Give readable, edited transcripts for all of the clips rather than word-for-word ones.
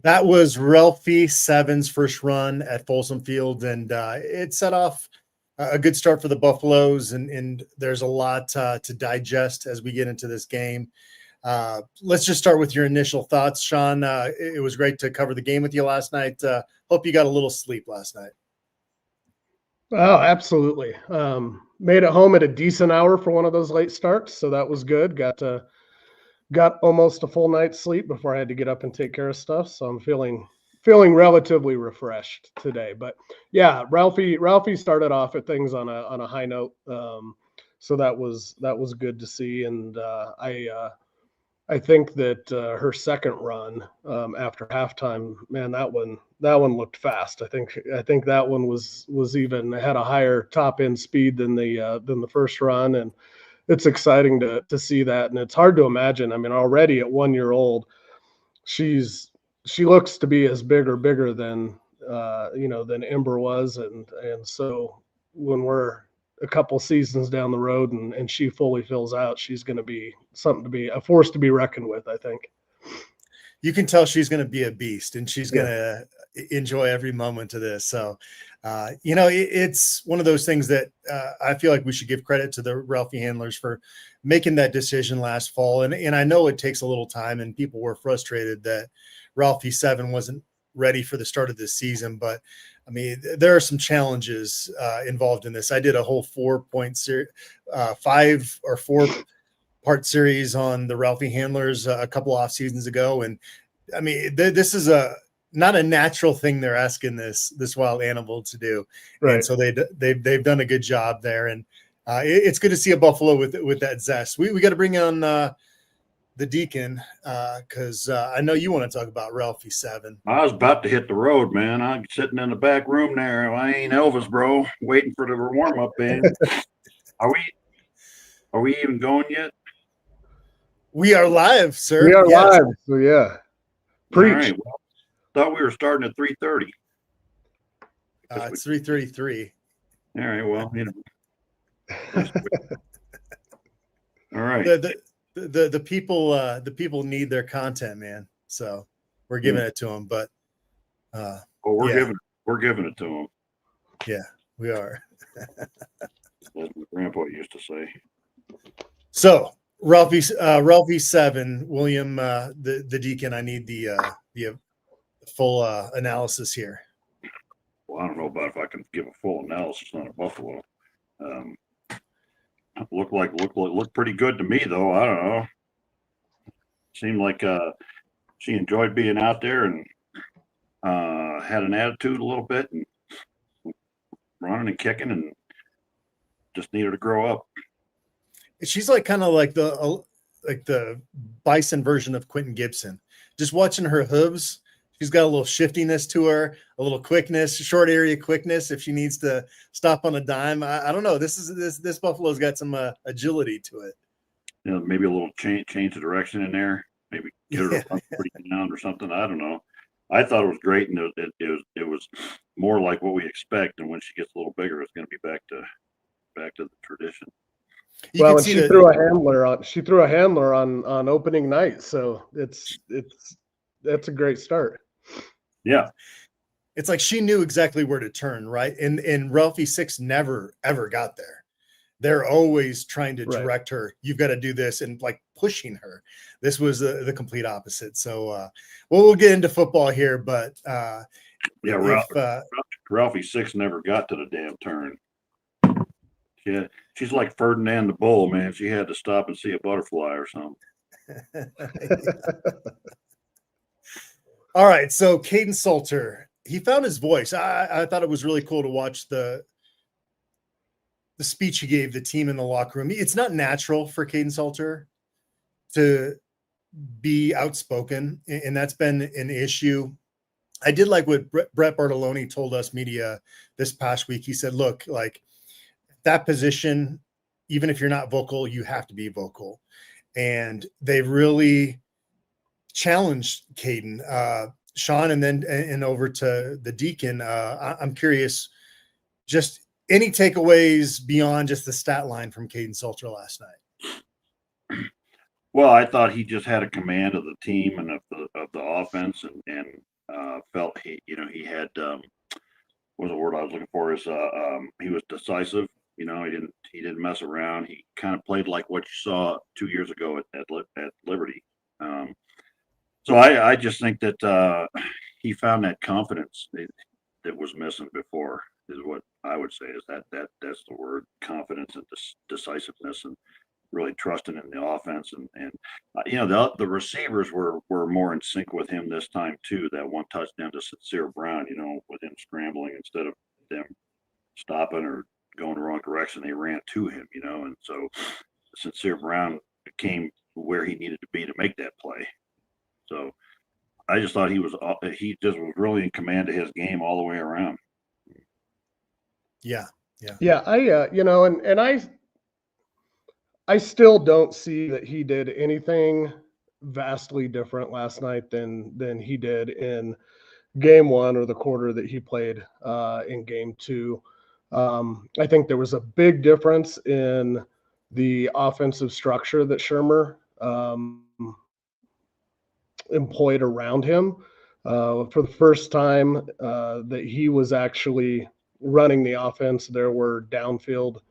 That was Ralphie Seven's first run at Folsom Field, and it set off a good start for the Buffaloes, and there's a lot to digest as we get into this game. Let's just start with your initial thoughts, Sean. It was great to cover the game with you last night. Hope you got a little sleep last night. Oh, absolutely. Made it home at a decent hour for one of those late starts, so that was good. Got almost a full night's sleep before I had to get up and take care of stuff, so I'm feeling relatively refreshed today. But yeah, Ralphie started off at things on a high note, so that was good to see. And I think that her second run after halftime, man, that one looked fast. I think that one was even had a higher top end speed than the first run, and it's exciting to see that. And it's hard to imagine. I mean, already at 1 year old, she looks to be as big or bigger than than Ember was, and so when we're a couple seasons down the road and she fully fills out, she's going to be a force to be reckoned with, I think. You can tell she's going to be a beast, and she's going to enjoy every moment of this. So, it's one of those things that I feel like we should give credit to the Ralphie handlers for making that decision last fall. And I know it takes a little time, and people were frustrated that Ralphie 7 wasn't ready for the start of this season. But I mean, there are some challenges involved in this. I did a whole 4-point series, 5 or 4 part series on the Ralphie handlers a couple off seasons ago. And I mean, this is not a natural thing they're asking this wild animal to do. Right. And so they've done a good job there. And it's good to see a Buffalo with that zest. We got to bring on the Deacon because I know you want to talk about Ralphie 7. I was about to hit the road, man. I'm sitting in the back room there. I ain't Elvis, bro, waiting for the warm-up band. Are we even going yet? We are live, sir. We are live. So yeah. Preach. All right. Well, thought we were starting at 3:30. It's 3:33. All right. Well, all right. The people need their content, man. So we're giving it to them. But we're giving it to them. Yeah, we are. That's what Grandpa used to say. So Ralphie 7, William, the Deacon. I need the full analysis here. Well, I don't know about if I can give a full analysis on a Buffalo. Looked pretty good to me, though. I don't know. Seemed like she enjoyed being out there and had an attitude a little bit and running and kicking, and just needed to grow up. She's like kind of like the Bison version of Quentin Gibson. Just watching her hooves, she's got a little shiftiness to her, a little quickness, short area quickness. If she needs to stop on a dime, I don't know. This Buffalo's got some agility to it. Maybe a little change of direction in there. Maybe get her to pretty down or something. I don't know. I thought it was great, and it was more like what we expect. And when she gets a little bigger, it's going to be back to the tradition. Well, and she threw a handler on opening night, so that's a great start. Yeah. It's like she knew exactly where to turn, right? And Ralphie 6 never, ever got there. They're always trying to direct her. You've got to do this and like pushing her. This was the complete opposite. So we'll get into football here, but Ralphie 6 never got to the damn turn. Yeah, she's like Ferdinand the Bull, man. She had to stop and see a butterfly or something. All right, so Caden Salter, he found his voice. I thought it was really cool to watch the speech he gave the team in the locker room. It's not natural for Caden Salter to be outspoken, and that's been an issue. I did like what Brett Bartoloni told us media this past week. He said, look, like that position, even if you're not vocal, you have to be vocal. And they've really challenged Caden, Sean, and over to the Deacon. I'm curious, just any takeaways beyond just the stat line from Caden Salter last night? Well, I thought he just had a command of the team and of the offense, and felt he had what was the word I was looking for? Is he was decisive. He didn't mess around. He kind of played like what you saw 2 years ago at Liberty. So I just think that he found that confidence that was missing before, is what I would say. Is that's the word: confidence and decisiveness, and really trusting in the offense. And the receivers were more in sync with him this time too. That one touchdown to Sincere Brown, with him scrambling instead of them stopping or going the wrong direction, they ran to him, and so Sincere Brown came where he needed to be to make that play. So I just thought he just was really in command of his game all the way around. Yeah. I still don't see that he did anything vastly different last night than he did in game one or the quarter that he played in game two. I think there was a big difference in the offensive structure that Shermer employed around him. For the first time that he was actually running the offense, there were downfield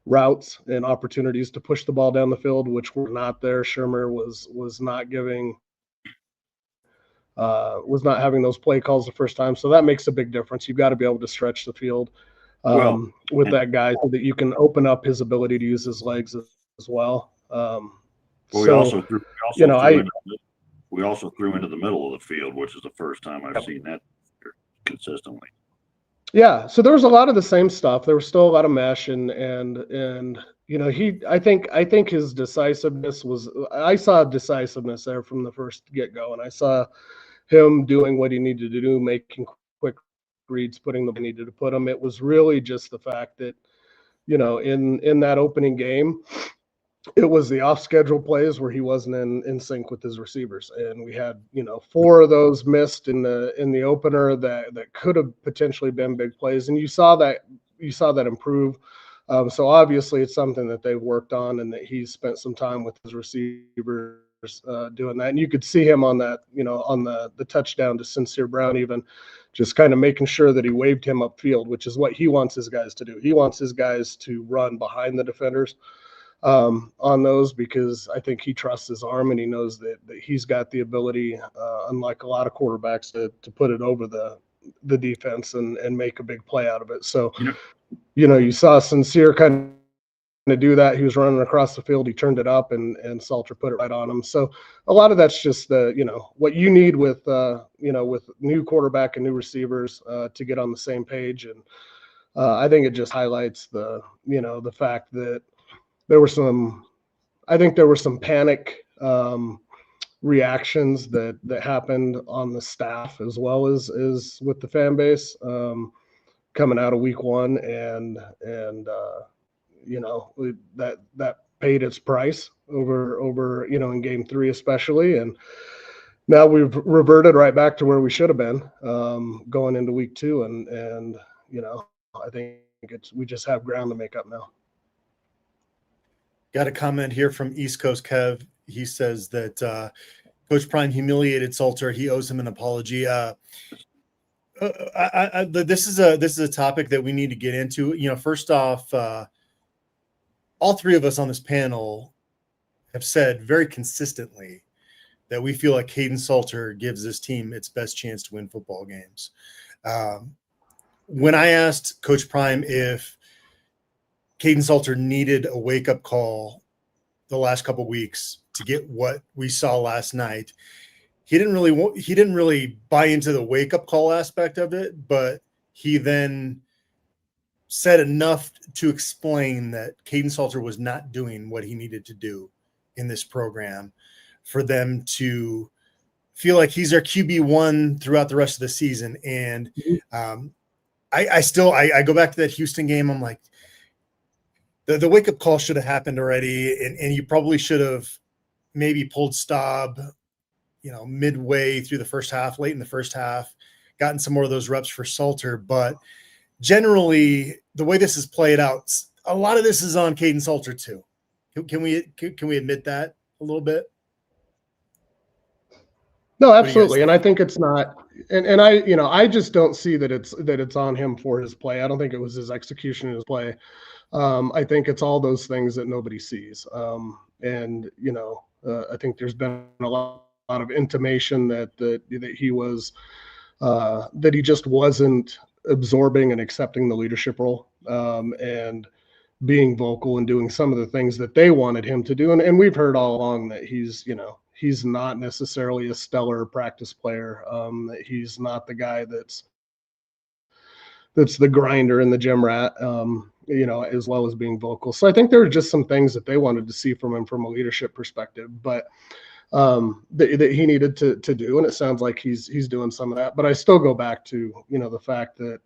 routes and opportunities to push the ball down the field, which were not there. Shermer was not having those play calls the first time. So that makes a big difference. You've got to be able to stretch the field with that guy so that you can open up his ability to use his legs as well. We also threw into the middle of the field, which is the first time I've seen that consistently. Yeah, so there was a lot of the same stuff. There was still a lot of mesh, and I think his decisiveness I saw decisiveness there from the first get-go, and I saw him doing what he needed to do, making quick reads, putting them where he needed to put them. It was really just the fact that, in that opening game, it was the off-schedule plays where he wasn't in sync with his receivers, and we had 4 of those missed in the opener that could have potentially been big plays, and you saw that improve. So obviously it's something that they've worked on, and that he's spent some time with his receivers doing that, and you could see him on that on the touchdown to Sincere Brown, even just kind of making sure that he waved him upfield, which is what he wants his guys to do. He wants his guys to run behind the defenders on those, because I think he trusts his arm, and he knows that he's got the ability, unlike a lot of quarterbacks, to put it over the defense and make a big play out of it. So, you saw Sincere kind of do that. He was running across the field. He turned it up, and Salter put it right on him. So a lot of that's just what you need with new quarterback and new receivers to get on the same page. And I think it just highlights the fact that there were some panic reactions that happened on the staff as well as with the fan base coming out of week one, and that paid its price over in game 3 especially, and now we've reverted right back to where we should have been going into week 2, and I think we just have ground to make up now. Got a comment here from East Coast Kev. He says that Coach Prime humiliated Salter. He owes him an apology. This is a topic that we need to get into. First off, all 3 of us on this panel have said very consistently that we feel like Caden Salter gives this team its best chance to win football games. When I asked Coach Prime if Caden Salter needed a wake-up call the last couple of weeks to get what we saw last night, he didn't really buy into the wake-up call aspect of it, but he then said enough to explain that Caden Salter was not doing what he needed to do in this program for them to feel like he's their QB1 throughout the rest of the season. And I go back to that Houston game. I'm like, the wake-up call should have happened already, and you probably should have maybe pulled Staub, midway through the first half, late in the first half, gotten some more of those reps for Salter. But generally, the way this is played out, a lot of this is on Caden Salter too. Can we admit that a little bit? No, absolutely. And I think it's not, and I just don't see that it's on him for his play. I don't think it was his execution in his play. I think it's all those things that nobody sees. I think there's been a lot of intimation that he was, that he just wasn't absorbing and accepting the leadership role, and being vocal and doing some of the things that they wanted him to do. And we've heard all along that he's not necessarily a stellar practice player. That he's not the guy that's the grinder and the gym rat, as well as being vocal. So I think there were just some things that they wanted to see from him from a leadership perspective, but that he needed to do. And it sounds like he's doing some of that, but I still go back to, the fact that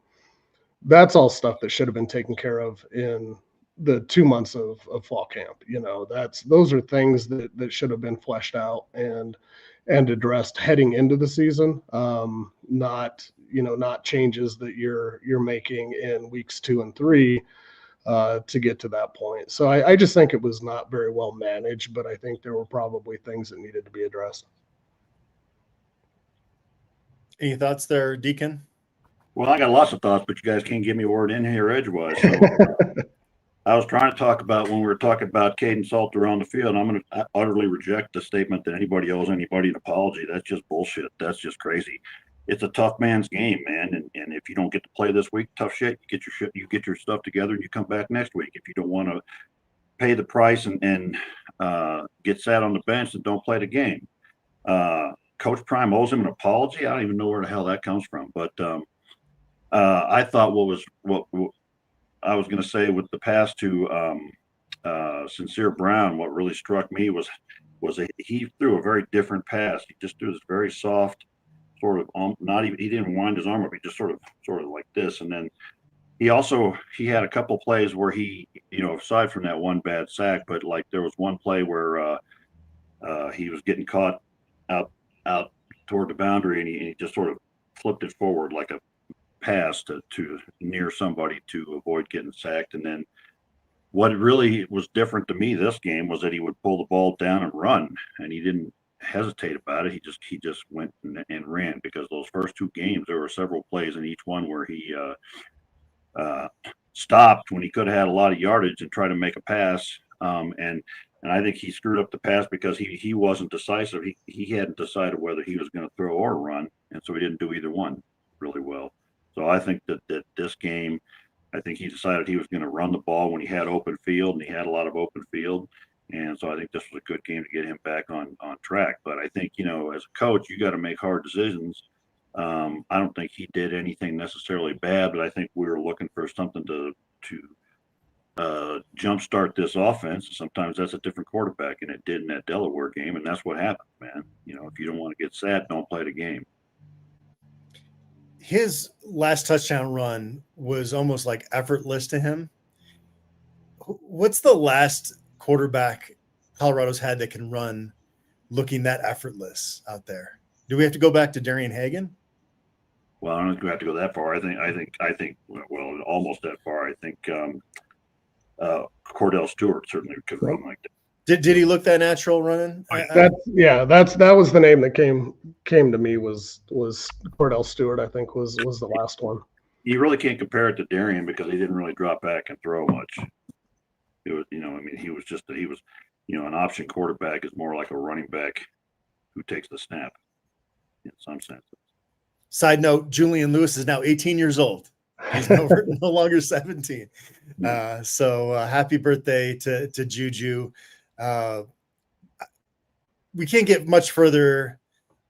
that's all stuff that should have been taken care of in the 2 months of fall camp. Those are things that should have been fleshed out and addressed heading into the season. Not changes that you're making in weeks 2 and 3 to get to that point. So I just think it was not very well managed, but I think there were probably things that needed to be addressed. Any thoughts there, Deacon? Well, I got lots of thoughts, but you guys can't give me a word in here edgewise. So I was trying to talk about when we were talking about Caden Salter on the field. I'm going to utterly reject the statement that anybody owes anybody an apology. That's just bullshit. That's just crazy. It's a tough man's game, man. And if you don't get to play this week, tough shit. You get your stuff together and you come back next week. If you don't want to pay the price and get sat on the bench, then don't play the game. Coach Prime owes him an apology. I don't even know where the hell that comes from. But I thought what I was going to say with the pass to Sincere Brown, what really struck me was he threw a very different pass. He just threw this very soft, sort of he didn't wind his arm up. He just sort of like this. And then he had a couple plays where he, aside from that one bad sack, but like there was one play where he was getting caught out toward the boundary and he just sort of flipped it forward like a pass to near somebody to avoid getting sacked. And then what really was different to me this game was that he would pull the ball down and run, and he didn't hesitate about it. He just went and ran, because those first 2 games there were several plays in each one where he stopped when he could have had a lot of yardage and tried to make a pass, and I think he screwed up the pass because he wasn't decisive. He hadn't decided whether he was going to throw or run, and so he didn't do either one really well. So I think that this game, I think he decided he was going to run the ball when he had open field, and he had a lot of open field. And so I think this was a good game to get him back on track. But I think, as a coach, you got to make hard decisions. I don't think he did anything necessarily bad, but I think we were looking for something to jumpstart this offense. Sometimes that's a different quarterback, and it did in that Delaware game, and that's what happened, man. If you don't want to get sad, don't play the game. His last touchdown run was almost like effortless to him. What's the last quarterback Colorado's had that can run looking that effortless out there? Do we have to go back to Darian Hagan? Well, I don't think we have to go that far. I think well, almost that far. I think Cordell Stewart certainly could run like that. Did he look that natural running? That was the name that came to me was Cordell Stewart. I think was the last one. You really can't compare it to Darian because he didn't really drop back and throw much. It was, he was an option quarterback is more like a running back who takes the snap in some sense. Side note: Julian Lewis is now 18 years old. He's no longer 17. So happy birthday to Juju. We can't get much further,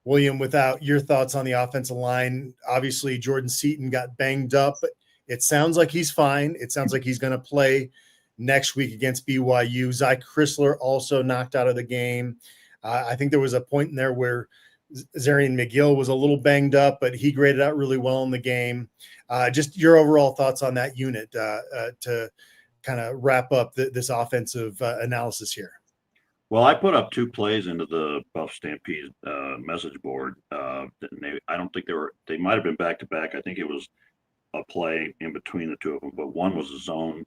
William, without your thoughts on the offensive line. Obviously, Jordan Seaton got banged up, but it sounds like he's fine. It sounds like he's going to play next week against BYU. Zy Chrysler also knocked out of the game. I think there was a point in there where Zarian McGill was a little banged up, but he graded out really well in the game. Just your overall thoughts on that unit to kind of wrap up this offensive analysis here. Well, I put up 2 plays into the BuffStampede message board. I don't think they might have been back to back. I think it was a play in between the 2 of them, but one was a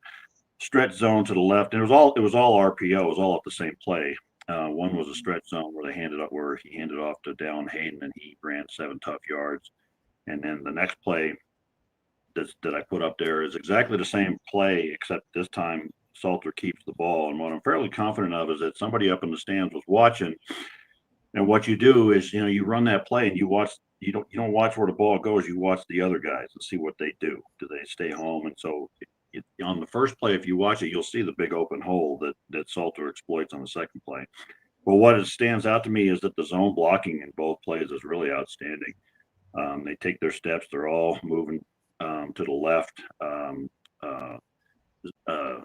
stretch zone to the left, and it was all RPO. It was all at the same play. One was a stretch zone where he handed off to Dallin Hayden, and he ran 7 tough yards. And then the next play that I put up there is exactly the same play, except this time Salter keeps the ball. And what I'm fairly confident of is that somebody up in the stands was watching. And what you do is, you run that play and you don't watch where the ball goes. You watch the other guys and see what they do. Do they stay home? And so on the first play, if you watch it, you'll see the big open hole that Salter exploits on the second play. But what stands out to me is that the zone blocking in both plays is really outstanding. They take their steps. They're all moving to the left.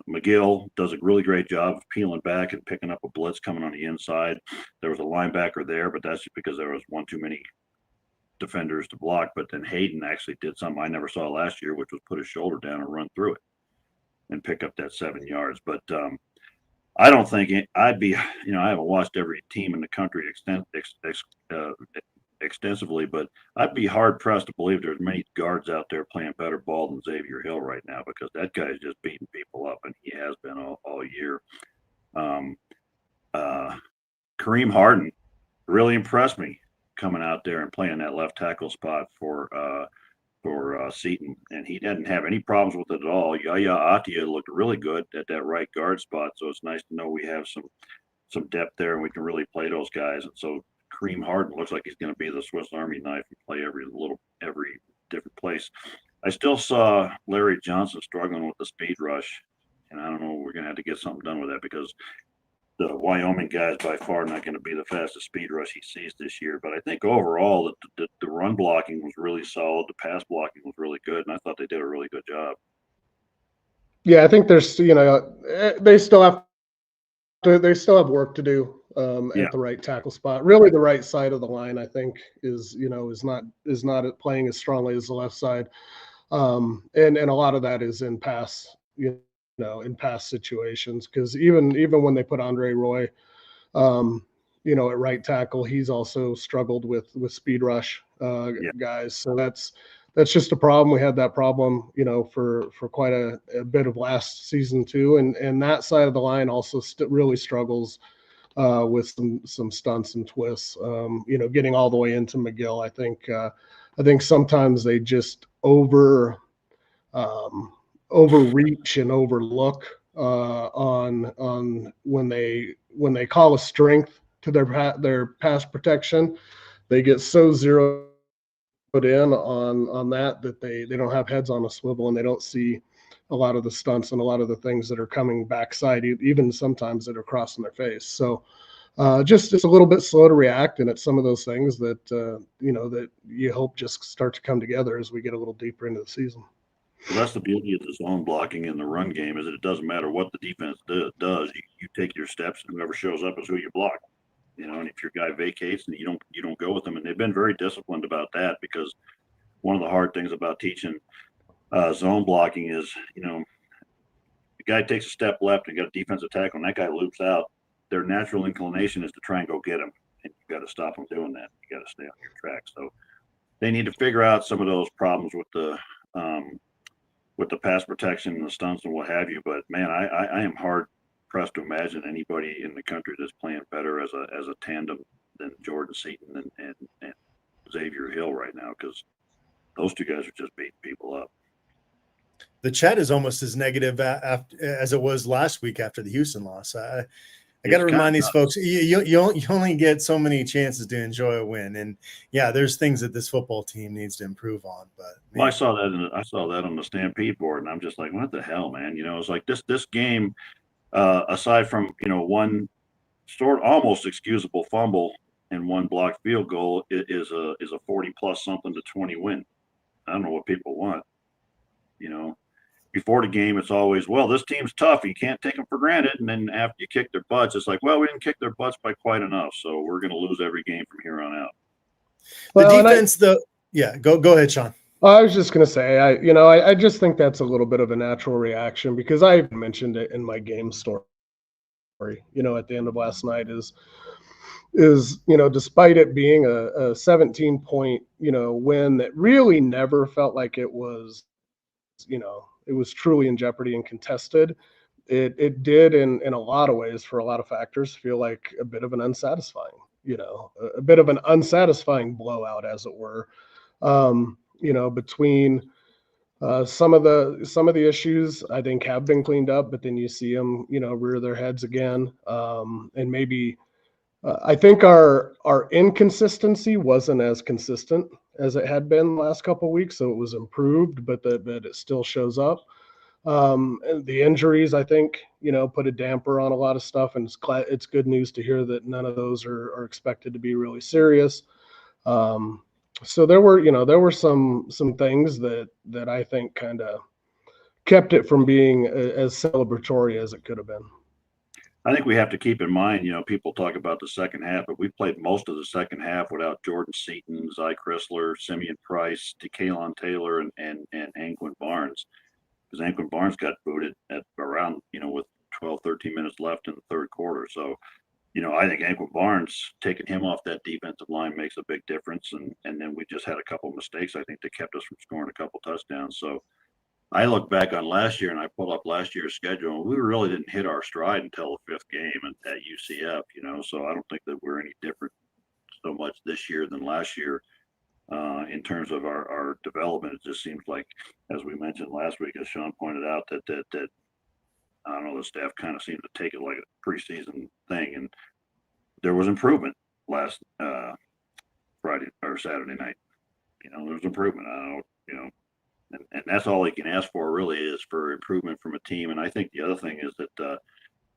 McGill does a really great job of peeling back and picking up a blitz coming on the inside. There was a linebacker there, but that's just because there was one too many defenders to block. But then Hayden actually did something I never saw last year, which was put his shoulder down and run through it and pick up that 7 yards. But I don't think I'd be, I haven't watched every team in the country extensively, but I'd be hard pressed to believe there's many guards out there playing better ball than Xavier Hill right now, because that guy is just beating people up, and he has been all year. Kareem Harden really impressed me coming out there and playing that left tackle spot for Seton, and he didn't have any problems with it at all. Yaya Atia looked really good at that right guard spot, so it's nice to know we have some depth there and we can really play those guys. And so Kareem Harden looks like he's going to be the Swiss Army knife and play every different place. I still saw Larry Johnson struggling with the speed rush, and I don't know, we're going to have to get something done with that, because the Wyoming guys by far not going to be the fastest speed rush he sees this year. But I think overall the run blocking was really solid. The pass blocking was really good, and I thought they did a really good job. Yeah, I think there's, they still have work to do at the right tackle spot. Really, the right side of the line, I think, is not playing as strongly as the left side, and a lot of that is in pass, in past situations, because even when they put Andre Roy, at right tackle, he's also struggled with speed rush guys. So that's just a problem. We had that problem, for quite a bit of last season too, and that side of the line also really struggles with some stunts and twists. Getting all the way into McGill, I think sometimes they just overreach and overlook on when they call a strength to their pass protection. They get so zeroed in on that they don't have heads on a swivel, and they don't see a lot of the stunts and a lot of the things that are coming backside, even sometimes that are crossing their face. So just a little bit slow to react, and it's some of those things that that you hope just start to come together as we get a little deeper into the season. Well, that's the beauty of the zone blocking in the run game, is that it doesn't matter what the defense does. You take your steps, and whoever shows up is who you block. And if your guy vacates and you don't go with them, and they've been very disciplined about that, because one of the hard things about teaching zone blocking is, the guy takes a step left and got a defensive tackle, and that guy loops out. Their natural inclination is to try and go get him, and you got to stop them doing that. You got to stay on your track. So they need to figure out some of those problems with the pass protection and the stunts and what have you. But man, I am hard pressed to imagine anybody in the country that's playing better as a tandem than Jordan Seton and Xavier Hill right now, because those two guys are just beating people up. The chat is almost as negative as it was last week after the Houston loss. I got to remind these folks, you only get so many chances to enjoy a win, and yeah, there's things that this football team needs to improve on. But well, I saw that on the Stampede board, and I'm just like, what the hell, man? It's like this game, aside from one sort of almost excusable fumble and one blocked field goal, it is a 40+ something to 20 win. I don't know what people want. Before the game, it's always, well, this team's tough. You can't take them for granted. And then after you kick their butts, it's like, well, we didn't kick their butts by quite enough, so we're going to lose every game from here on out. The defense, go ahead, Sean. I was just going to say, I just think that's a little bit of a natural reaction, because I mentioned it in my game story, at the end of last night is despite it being a 17-point, win that really never felt like it was, it was truly in jeopardy and contested. it did in a lot of ways, for a lot of factors, feel like a bit of an unsatisfying, a bit of an unsatisfying blowout, as it were. Between some of the issues I think have been cleaned up, but then you see them, rear their heads again. And maybe I think our inconsistency wasn't as consistent as it had been the last couple of weeks, so it was improved, but that it still shows up. And the injuries, I think, put a damper on a lot of stuff, and it's good news to hear that none of those are expected to be really serious. So there were some things that I think kind of kept it from being as celebratory as it could have been. I think we have to keep in mind, people talk about the second half, but we played most of the second half without Jordan Seaton, Zy Chrysler, Simeon Price, DeKalon Taylor, and Anquin Barnes. Because Anquin Barnes got booted at around, with 12, 13 minutes left in the third quarter. So, I think Anquin Barnes, taking him off that defensive line makes a big difference. And then we just had a couple of mistakes, I think, that kept us from scoring a couple touchdowns. So I look back on last year and I pulled up last year's schedule, and we really didn't hit our stride until the fifth game at UCF, so I don't think that we're any different so much this year than last year in terms of our development. It just seems like, as we mentioned last week, as Sean pointed out, that I don't know, the staff kind of seemed to take it like a preseason thing, and there was improvement last Friday or Saturday night. There was improvement. I don't know, and that's all he can ask for, really, is for improvement from a team. And I think the other thing is that,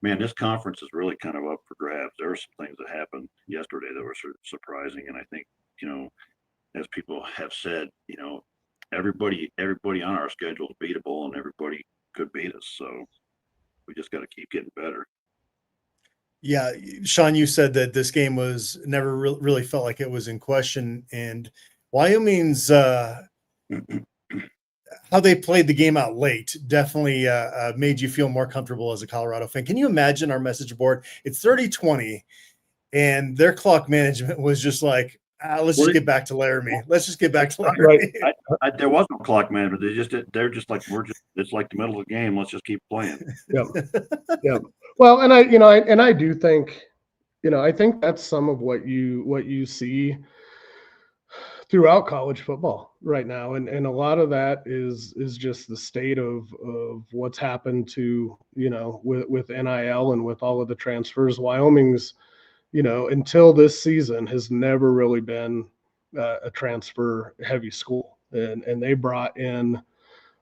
man, this conference is really kind of up for grabs. There were some things that happened yesterday that were surprising, and I think, as people have said, everybody on our schedule is beatable, and everybody could beat us. So we just got to keep getting better. Yeah, Sean, you said that this game was never really felt like it was in question, and Wyoming's how they played the game out late definitely made you feel more comfortable as a Colorado fan. Can you imagine our message board? It's 30-20, and their clock management was just like, let's just get back to Laramie. Let's just get back to Laramie. Right. There was no clock management. They're just like, it's like the middle of the game. Let's just keep playing. Yeah. Well, and I do think, I think that's some of what you see throughout college football right now. And a lot of that is just the state of what's happened to, with NIL and with all of the transfers. Wyoming's, until this season has never really been a transfer heavy school. And they brought in,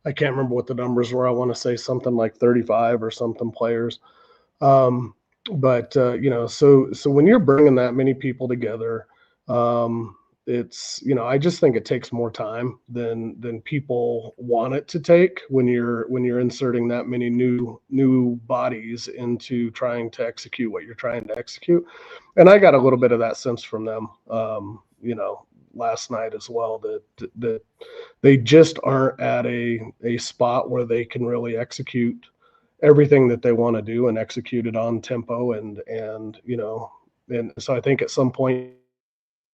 I can't remember what the numbers were. I want to say something like 35 or something players. But so when you're bringing that many people together, it's, I just think it takes more time than people want it to take when you're inserting that many new bodies into trying to execute what you're trying to execute. And I got a little bit of that sense from them, last night as well, that they just aren't at a spot where they can really execute everything that they want to do and execute it on tempo. And so I think at some point,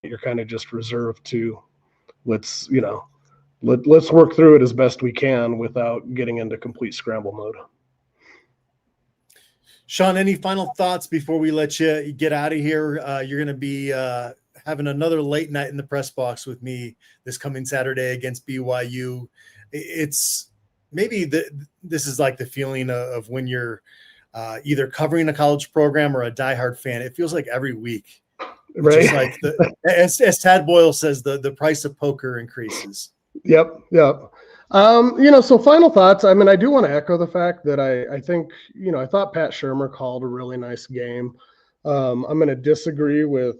you're kind of just reserved to let's work through it as best we can without getting into complete scramble mode. Sean, any final thoughts before we let you get out of here? You're going to be having another late night in the press box with me this coming Saturday against BYU. It's maybe this is like the feeling of when you're either covering a college program or a diehard fan. It feels like every week. Right. Just like as Tad Boyle says, the price of poker increases. Yep. So final thoughts. I mean, I do want to echo the fact that I think, I thought Pat Shermer called a really nice game. I'm going to disagree with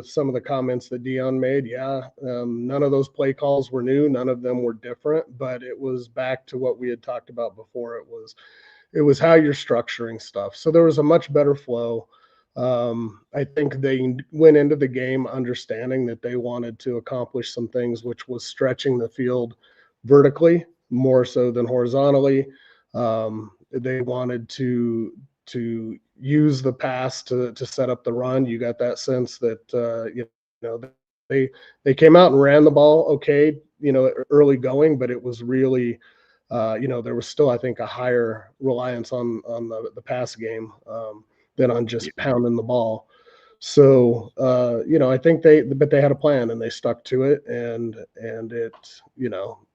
some of the comments that Dion made. Yeah. None of those play calls were new. None of them were different, but it was back to what we had talked about before. It was how you're structuring stuff. So there was a much better flow. I think they went into the game understanding that they wanted to accomplish some things, which was stretching the field vertically more so than horizontally. They wanted to use the pass to set up the run. You got that sense that they came out and ran the ball okay, early going, but it was really there was still, I think, a higher reliance on the pass game than on just pounding the ball. So, I think they had a plan and they stuck to it, and it,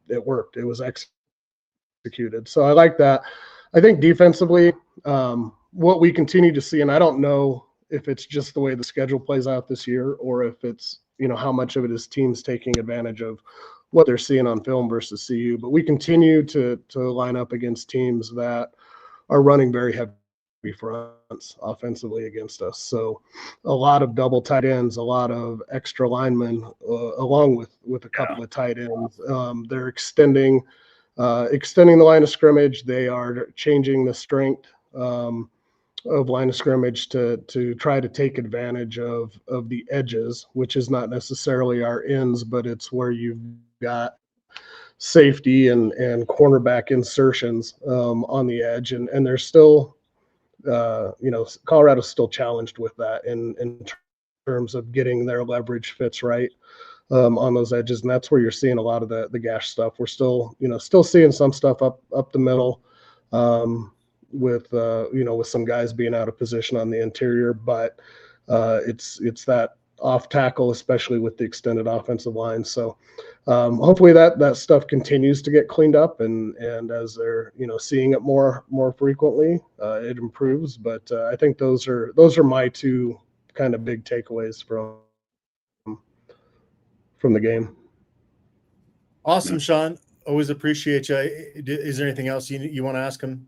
it worked. It was executed. So I like that. I think defensively, what we continue to see, and I don't know if it's just the way the schedule plays out this year, or if it's, how much of it is teams taking advantage of what they're seeing on film versus CU, but we continue to line up against teams that are running very heavy fronts offensively against us. So a lot of double tight ends, a lot of extra linemen, along with a couple of tight ends. They're extending the line of scrimmage. They are changing the strength of line of scrimmage to try to take advantage of the edges, which is not necessarily our ends, but it's where you've got safety and cornerback insertions on the edge. And there's still, Colorado's still challenged with that in terms of getting their leverage fits right on those edges. And that's where you're seeing a lot of the gash stuff. We're still seeing some stuff up the middle with some guys being out of position on the interior, but it's that off tackle, especially with the extended offensive line. So hopefully that stuff continues to get cleaned up, and as they're seeing it more frequently, it improves. But I think those are my two kind of big takeaways from the game. Awesome, Sean. Always appreciate you. Is there anything else you want to ask him,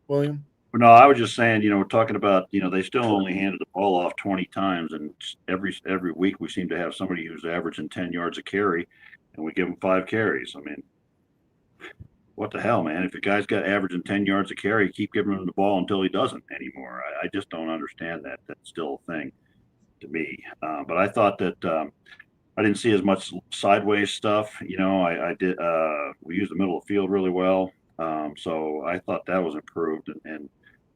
William? No, I was just saying, we're talking about, they still only handed the ball off 20 times, and every week we seem to have somebody who's averaging 10 yards a carry, and we give them 5 carries. I mean, what the hell, man? If a guy's got averaging 10 yards a carry, keep giving him the ball until he doesn't anymore. I just don't understand that. That's still a thing to me. But I thought that I didn't see as much sideways stuff. I did. We used the middle of the field really well. So I thought that was improved, and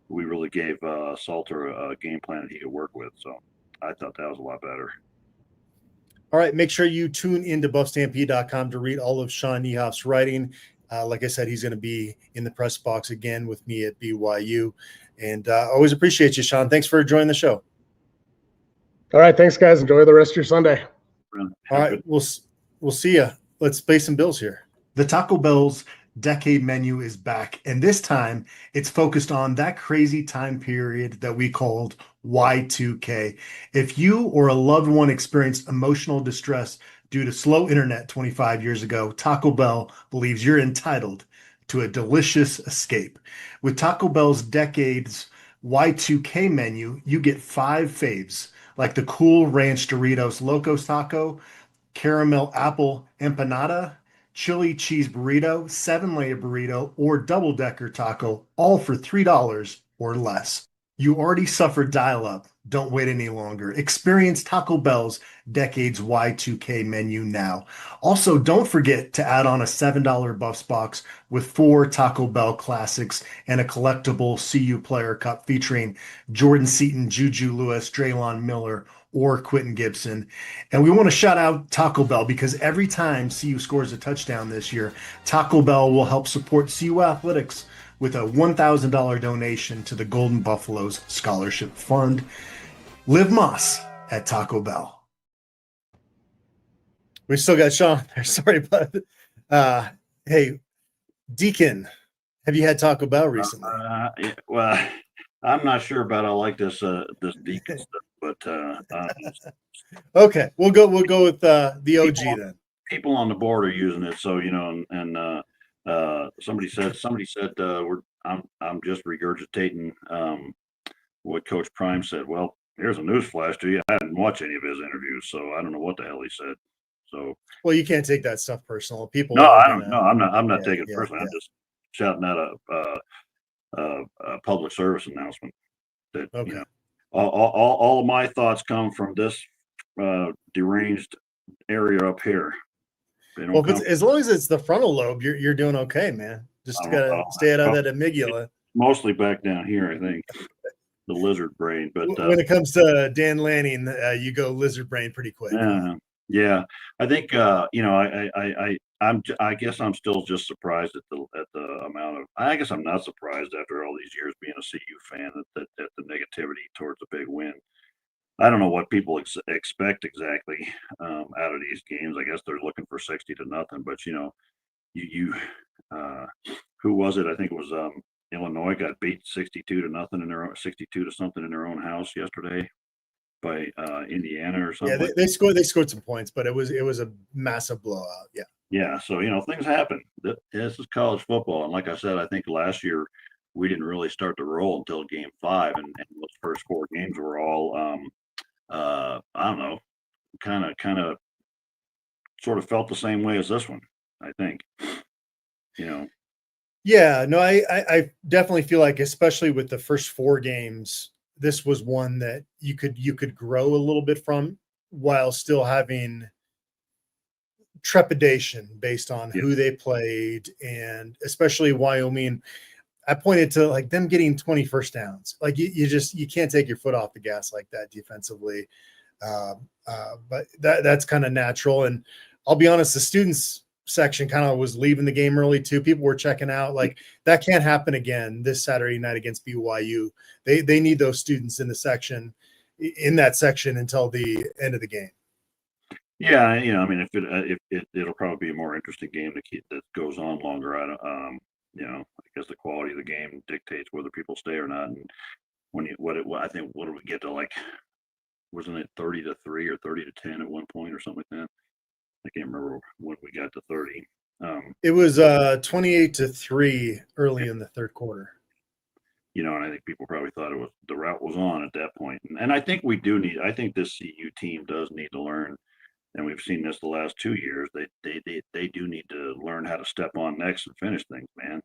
we really gave Salter a game plan that he could work with. So I thought that was a lot better. All right. Make sure you tune into BuffStampede.com to read all of Sean Niehoff's writing. Like I said, he's going to be in the press box again with me at BYU. And always appreciate you, Sean. Thanks for joining the show. All right. Thanks, guys. Enjoy the rest of your Sunday. All right. We'll see you. Let's pay some bills here. The Taco Bell's decade menu is back, and this time it's focused on that crazy time period that we called Y2K. If you or a loved one experienced emotional distress due to slow internet 25 years ago, Taco Bell believes you're entitled to a delicious escape. With Taco Bell's decades Y2K menu, you get 5 faves like the cool ranch Doritos Locos Taco, caramel apple empanada, chili cheese burrito, 7-layer burrito, or double-decker taco, all for $3 or less. You already suffered dial-up. Don't wait any longer. Experience Taco Bell's Decades Y2K menu now. Also, don't forget to add on a $7 Buffs box with 4 Taco Bell classics and a collectible CU Player Cup featuring Jordan Seaton, Juju Lewis, Draylon Miller, or Quentin Gibson. And we want to shout out Taco Bell because every time CU scores a touchdown this year, Taco Bell will help support CU athletics with a $1,000 donation to the Golden Buffaloes Scholarship Fund. Live Moss at Taco Bell. We still got Sean there. Sorry, bud. Hey, Deacon, have you had Taco Bell recently? Yeah, well, I'm not sure about I like this Deacon stuff, but okay, we'll go with the OG then. People on the board are using it, so and somebody said I'm just regurgitating what Coach Prime said. Well, here's a news flash to you. I didn't watch any of his interviews, so I don't know what the hell he said. So, well, you can't take that stuff personal. People. No, I don't. No, I'm not taking it personally. I'm just shouting out a public service announcement. That okay. All of my thoughts come from this deranged area up here. Well, as long as it's the frontal lobe, you're doing okay, man. Just gotta stay out of that amygdala. Mostly back down here, I think. The lizard brain, but when it comes to Dan Lanning, you go lizard brain pretty quick. Yeah, Yeah, I think I guess I'm still just surprised at the amount of. I guess I'm not surprised after all these years being a CU fan that the negativity towards a big win. I don't know what people expect exactly out of these games. I guess they're looking for 60-0, but you who was it? I think it was Illinois got beat 62-0 in their own 62 to something in their own house yesterday by Indiana or something. Yeah, they scored some points, but it was a massive blowout. Yeah. Yeah, so things happen. This is college football, and like I said, I think last year we didn't really start to roll until Game 5, and those first 4 games were all I don't know, kind of sort of felt the same way as this one, I think. Yeah, no, I definitely feel like, especially with the first 4 games, this was one that you could grow a little bit from while still having trepidation based on who they played, and especially Wyoming. I pointed to like them getting 20 first downs. Like you can't take your foot off the gas like that defensively. But that's kind of natural. And I'll be honest, the students section kind of was leaving the game early too. People were checking out. Like that can't happen again this Saturday night against BYU. They need those students in that section until the end of the game. Yeah, I mean, it'll probably be a more interesting game that goes on longer. I guess the quality of the game dictates whether people stay or not. And I think what did we get to, like, wasn't it 30-3 or 30-10 at one point or something like that? I can't remember when we got to 30. It was 28-3 early in the third quarter. And I think people probably thought the route was on at that point. And I think I think this CU team does need to learn. And we've seen this the last 2 years. They do need to learn how to step on next and finish things, man.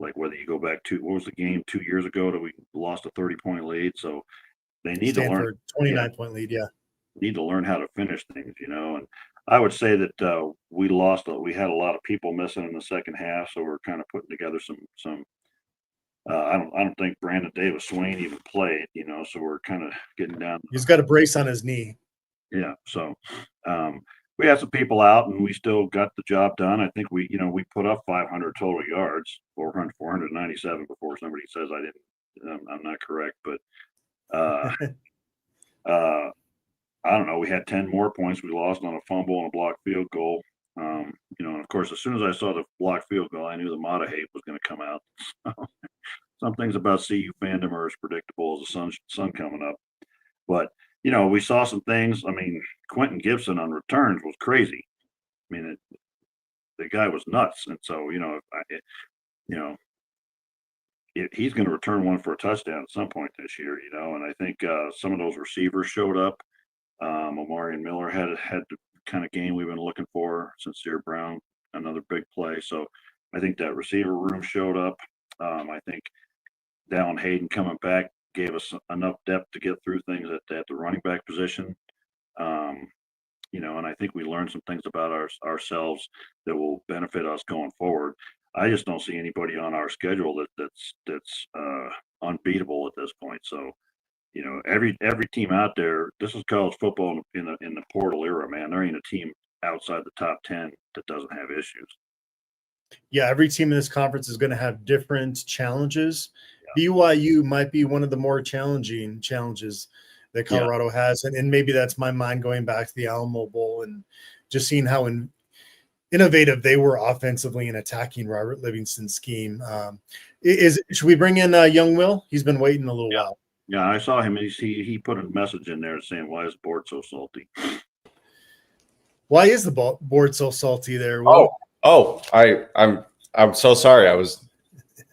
Like whether you go back to what was the game 2 years ago that we lost a 30-point lead. So they need to learn 29-point lead. Yeah, need to learn how to finish things. And I would say that we had a lot of people missing in the second half, so we're kind of putting together some. I don't think Brandon Davis Swain even played. So we're kind of getting down. He's got a brace on his knee. Yeah, so we had some people out, and we still got the job done. I think we put up 500 total yards, 497 before somebody says I didn't. I'm not correct, but I don't know. We had 10 more points. We lost on a fumble and a blocked field goal. And of course, as soon as I saw the blocked field goal, I knew the Mata hate was going to come out. Some things about CU fandom are as predictable as the sun coming up, but. We saw some things. I mean, Quentin Gibson on returns was crazy. I mean, the guy was nuts. And so, he's going to return one for a touchdown at some point this year, and I think some of those receivers showed up. Omarion Miller had the kind of game we've been looking for. Sincere Brown, another big play. So I think that receiver room showed up. I think Dallin Hayden coming back gave us enough depth to get through things at the running back position. And I think we learned some things about ourselves that will benefit us going forward. I just don't see anybody on our schedule that's unbeatable at this point. So, every team out there, this is college football in the portal era, man. There ain't a team outside the top 10 that doesn't have issues. Yeah, every team in this conference is going to have different challenges. BYU might be one of the more challenging challenges that Colorado has. And maybe that's my mind going back to the Alamo Bowl and just seeing how innovative they were offensively in attacking Robert Livingston's scheme. Should we bring in young Will? He's been waiting a little while. Yeah, I saw him. He put a message in there saying, "Why is the board so salty?" Why is the board so salty there, Will? I'm so sorry.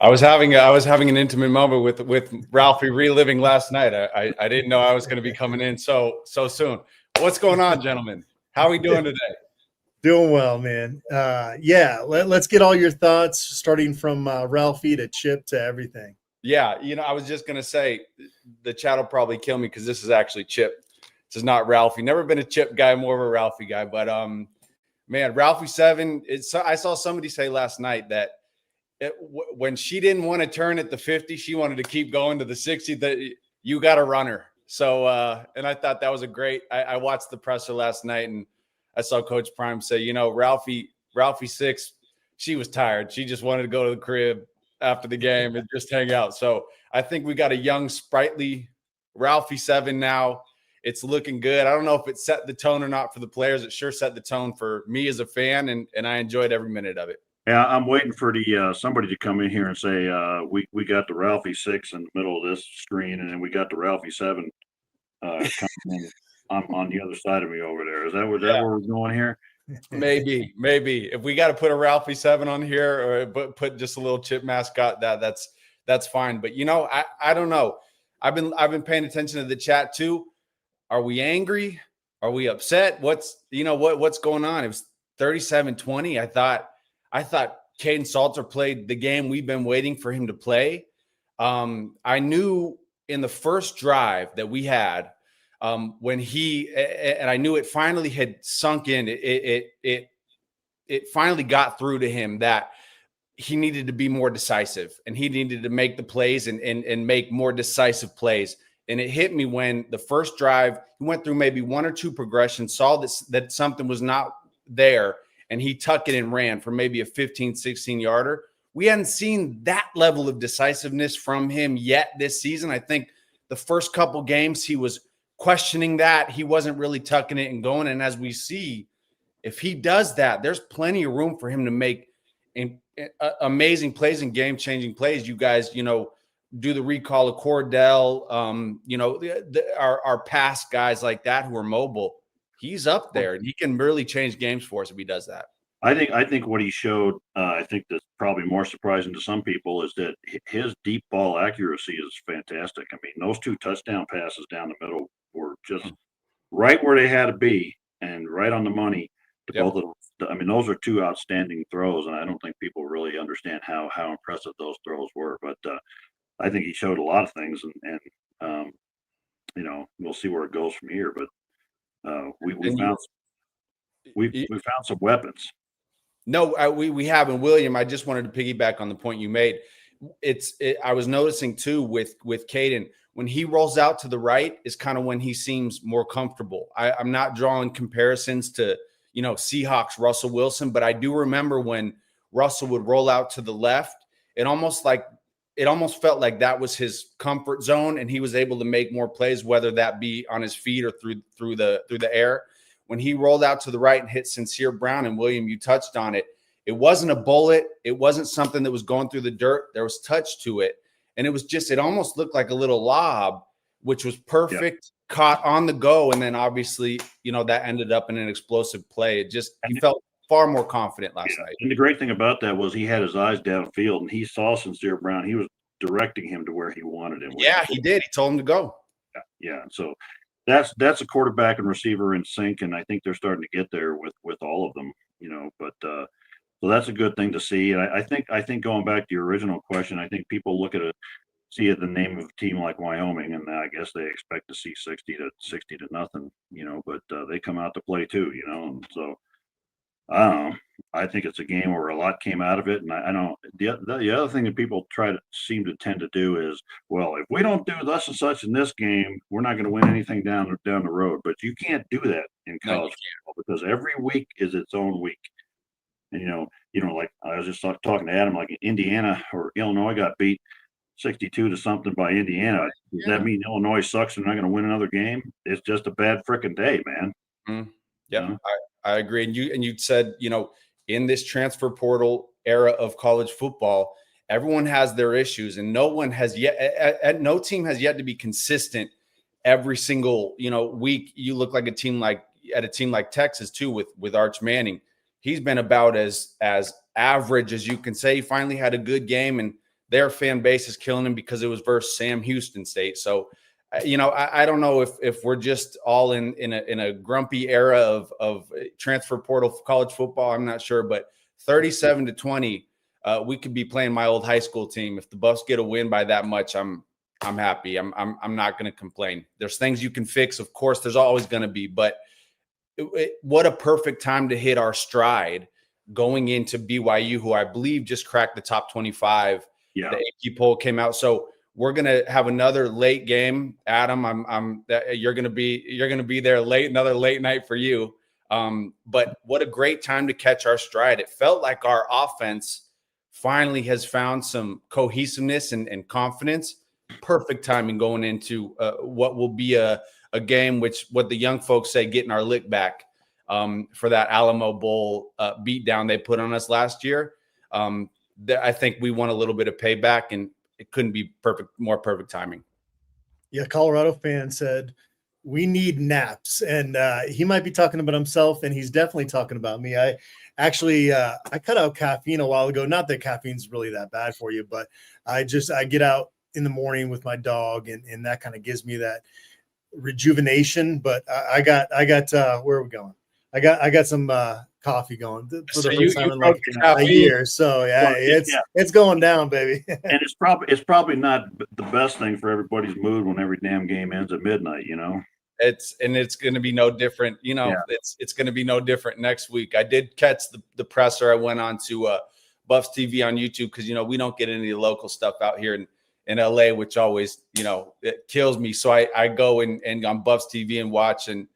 I was having an intimate moment with Ralphie reliving last night. I didn't know I was going to be coming in so soon. What's going on, gentlemen? How are we doing today? Doing well, man. Let's get all your thoughts, starting from Ralphie to Chip to everything. Yeah, I was just going to say the chat will probably kill me because this is actually Chip. This is not Ralphie. Never been a Chip guy, more of a Ralphie guy. But man, Ralphie 7. I saw somebody say last night that. When she didn't want to turn at the 50, she wanted to keep going to the 60. That you got to run her. So, and I thought that was a great. I watched the presser last night, and I saw Coach Prime say, Ralphie 6, she was tired. She just wanted to go to the crib after the game and just hang out. So I think we got a young, sprightly Ralphie 7 now. It's looking good. I don't know if it set the tone or not for the players. It sure set the tone for me as a fan, and I enjoyed every minute of it. Yeah, I'm waiting for the somebody to come in here and say we got the Ralphie 6 in the middle of this screen, and then we got the Ralphie 7 coming in on the other side of me over there. Is that where we're going here? Maybe if we got to put a Ralphie 7 on here, or put just a little chip mascot, that's fine. But I don't know. I've been paying attention to the chat too. Are we angry? Are we upset? What's going on? It was 37-20. I thought Caden Salter played the game we've been waiting for him to play. I knew in the first drive that we had, when I knew it finally had sunk in. It finally got through to him that he needed to be more decisive, and he needed to make the plays and make more decisive plays. And it hit me when the first drive, he went through maybe one or two progressions, saw that something was not there, and he tucked it and ran for maybe a 15, 16-yarder. We hadn't seen that level of decisiveness from him yet this season. I think the first couple games he was questioning that. He wasn't really tucking it and going. And as we see, if he does that, there's plenty of room for him to make amazing plays and game-changing plays. You guys, do the recall of Cordell, our past guys like that who are mobile. He's up there, and he can really change games for us if he does that. I think what he showed, I think that's probably more surprising to some people, is that his deep ball accuracy is fantastic. I mean, those 2 touchdown passes down the middle were just right where they had to be and right on the money. Both of them. I mean, those are 2 outstanding throws, and I don't think people really understand how impressive those throws were. But I think he showed a lot of things, and we'll see where it goes from here. But we found some weapons. No, we have. And William, I just wanted to piggyback on the point you made. I was noticing too with Caden, when he rolls out to the right is kind of when he seems more comfortable. I'm not drawing comparisons to Seahawks Russell Wilson, but I do remember when Russell would roll out to the left, it almost felt like that was his comfort zone, and he was able to make more plays, whether that be on his feet or through the air. When he rolled out to the right and hit Sincere Brown, and William, you touched on it, it wasn't a bullet. It wasn't something that was going through the dirt. There was touch to it. And it almost looked like a little lob, which was perfect, caught on the go. And then obviously, that ended up in an explosive play. He felt far more confident last night. And the great thing about that was he had his eyes downfield, and he saw Sincere Brown. He was directing him to where he wanted him. Yeah, he did. He told him to go. Yeah. So that's a quarterback and receiver in sync, and I think they're starting to get there with all of them, but so that's a good thing to see. And I think going back to your original question, I think people look at see the name of a team like Wyoming, and I guess they expect to see 60 to nothing, but they come out to play too, and so I don't know. I think it's a game where a lot came out of it, and I don't. The other thing that people seem to tend to do is, well, if we don't do thus and such in this game, we're not going to win anything down the road. But you can't do that in college football, because every week is its own week. And like I was just talking to Adam, like Indiana or Illinois got beat 62 to something by Indiana. Does that mean Illinois sucks and they're not going to win another game? It's just a bad freaking day, man. Mm-hmm. Yeah, I agree. And you said, in this transfer portal era of college football, everyone has their issues, and no team has yet to be consistent every single, week. You look like a team like Texas too, with Arch Manning. He's been about as average as you can say. He finally had a good game, and their fan base is killing him because it was versus Sam Houston State. So, I don't know if we're just all in a grumpy era of transfer portal college football. I'm not sure, but 37-20, we could be playing my old high school team. If the Buffs get a win by that much, I'm happy. I'm not going to complain. There's things you can fix, of course. There's always going to be, but what a perfect time to hit our stride going into BYU, who I believe just cracked the top 25. Yeah. The AP poll came out. So we're gonna have another late game. Adam, you're gonna be there late, another late night for you. But what a great time to catch our stride. It felt like our offense finally has found some cohesiveness and confidence. Perfect timing going into what will be a game, which what the young folks say, getting our lick back for that Alamo Bowl beatdown they put on us last year. I think we want a little bit of payback, and it couldn't be more perfect timing. Yeah, Colorado fan said, we need naps. And he might be talking about himself, and he's definitely talking about me. I actually, I cut out caffeine a while ago. Not that caffeine's really that bad for you, but I get out in the morning with my dog, and that kind of gives me that rejuvenation. But I got where are we going? I got some coffee going for the first time in like a year. So yeah, it's going down, baby. And it's probably not the best thing for everybody's mood when every damn game ends at midnight, you know. It's going to be no different. You know, it's going to be no different next week. I did catch the presser. I went on to Buffs TV on YouTube because, you know, we don't get any of the local stuff out here in LA, which always, you know, it kills me. So I go and on Buffs TV and watch, and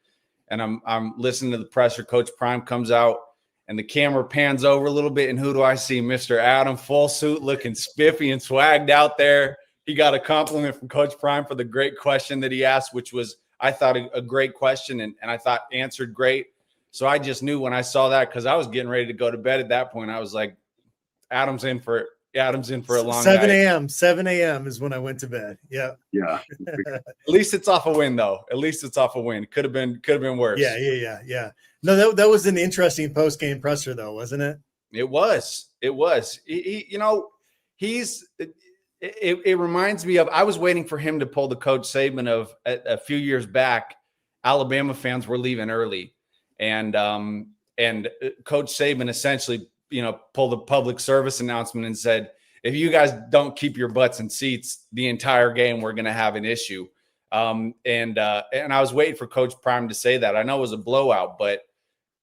I'm listening to the presser. Coach Prime comes out and the camera pans over a little bit. And who do I see? Mr. Adam, full suit, looking spiffy and swagged out there. He got a compliment from Coach Prime for the great question that he asked, which was, I thought, a great question, and I thought answered great. So I just knew when I saw that, because I was getting ready to go to bed at that point. I was like, Adam's in for a long 7 night. a.m. 7 a.m. is when I went to bed. Yeah. Yeah. At least it's off a win, though. At least it's off a win. Could have been worse. Yeah. No, that was an interesting post-game presser, though, wasn't it? It was. He you know, it reminds me of, I was waiting for him to pull the Coach Saban of a few years back. Alabama fans were leaving early, and Coach Saban essentially, you know, pulled a public service announcement and said, if you guys don't keep your butts in seats the entire game, we're going to have an issue. And I was waiting for Coach Prime to say that. I know it was a blowout, but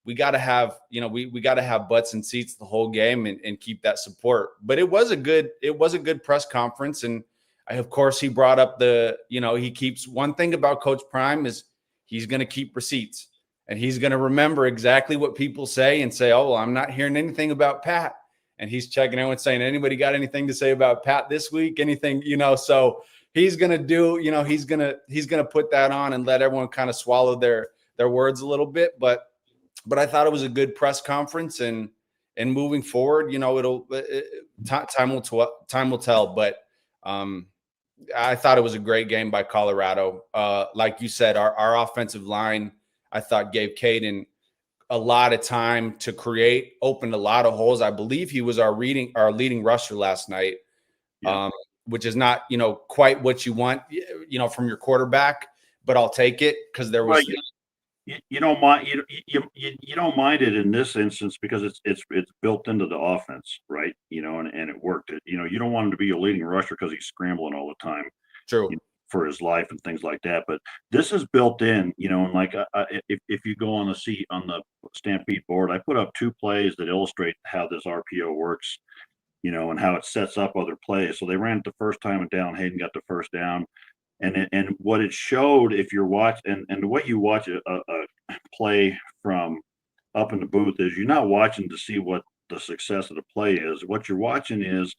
we got to have, you know, we got to have butts in seats the whole game and keep that support. But it was a good press conference. And of course, he brought up he keeps, one thing about Coach Prime is he's going to keep receipts, and he's going to remember exactly what people say and say, oh, well, I'm not hearing anything about Pat. And he's checking in and saying, anybody got anything to say about Pat this week? Anything, you know, so he's going to do, you know, he's going to put that on and let everyone kind of swallow their words a little bit. But I thought it was a good press conference, and moving forward, you know, time will tell. But I thought it was a great game by Colorado. Like you said, our offensive line, I thought, gave Caden a lot of time to create, opened a lot of holes. I believe he was our leading rusher last night, which is not, you know, quite what you want, you know, from your quarterback, but I'll take it because there was. You don't mind you don't mind it in this instance because it's built into the offense, right? You know, and it worked. You know, you don't want him to be a leading rusher because he's scrambling all the time. True. You know, for his life and things like that. But this is built in, you know, and like if you go on the Stampede board, I put up 2 plays that illustrate how this RPO works, you know, and how it sets up other plays. So they ran it the first time and down. Hayden got the first down. And what it showed, if you're watching, and the way you watch a play from up in the booth is you're not watching to see what the success of the play is. What you're watching is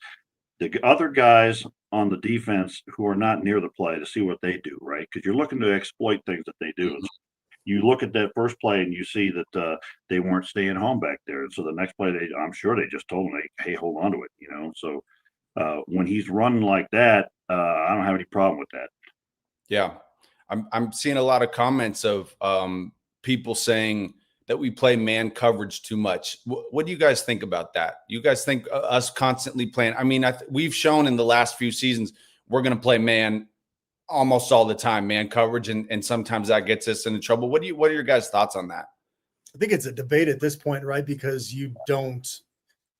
the other guys on the defense who are not near the play to see what they do, right? Because you're looking to exploit things that they do. You look at that first play and you see that they weren't staying home back there. So the next play, I'm sure they just told them, hey, hold on to it, you know? So when he's running like that, I don't have any problem with that. Yeah, I'm seeing a lot of comments of people saying that we play man coverage too much. What do you guys think about that? You guys think us constantly playing? I mean, we've shown in the last few seasons we're going to play man almost all the time, man coverage, and sometimes that gets us into trouble. What are your guys' thoughts on that? I think it's a debate at this point, right? Because you don't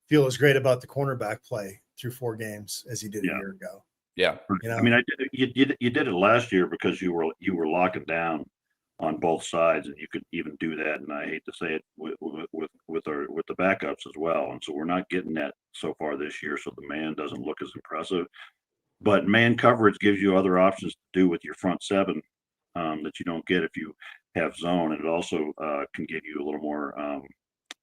feel as great about the cornerback play through 4 games as you did a year ago. Yeah, you know? I mean, you did it last year because you were locking down on both sides, and you could even do that. And I hate to say it with the backups as well. And so we're not getting that so far this year. So the man doesn't look as impressive. but man coverage gives you other options to do with your front seven that you don't get if you have zone, and it also can give you a little more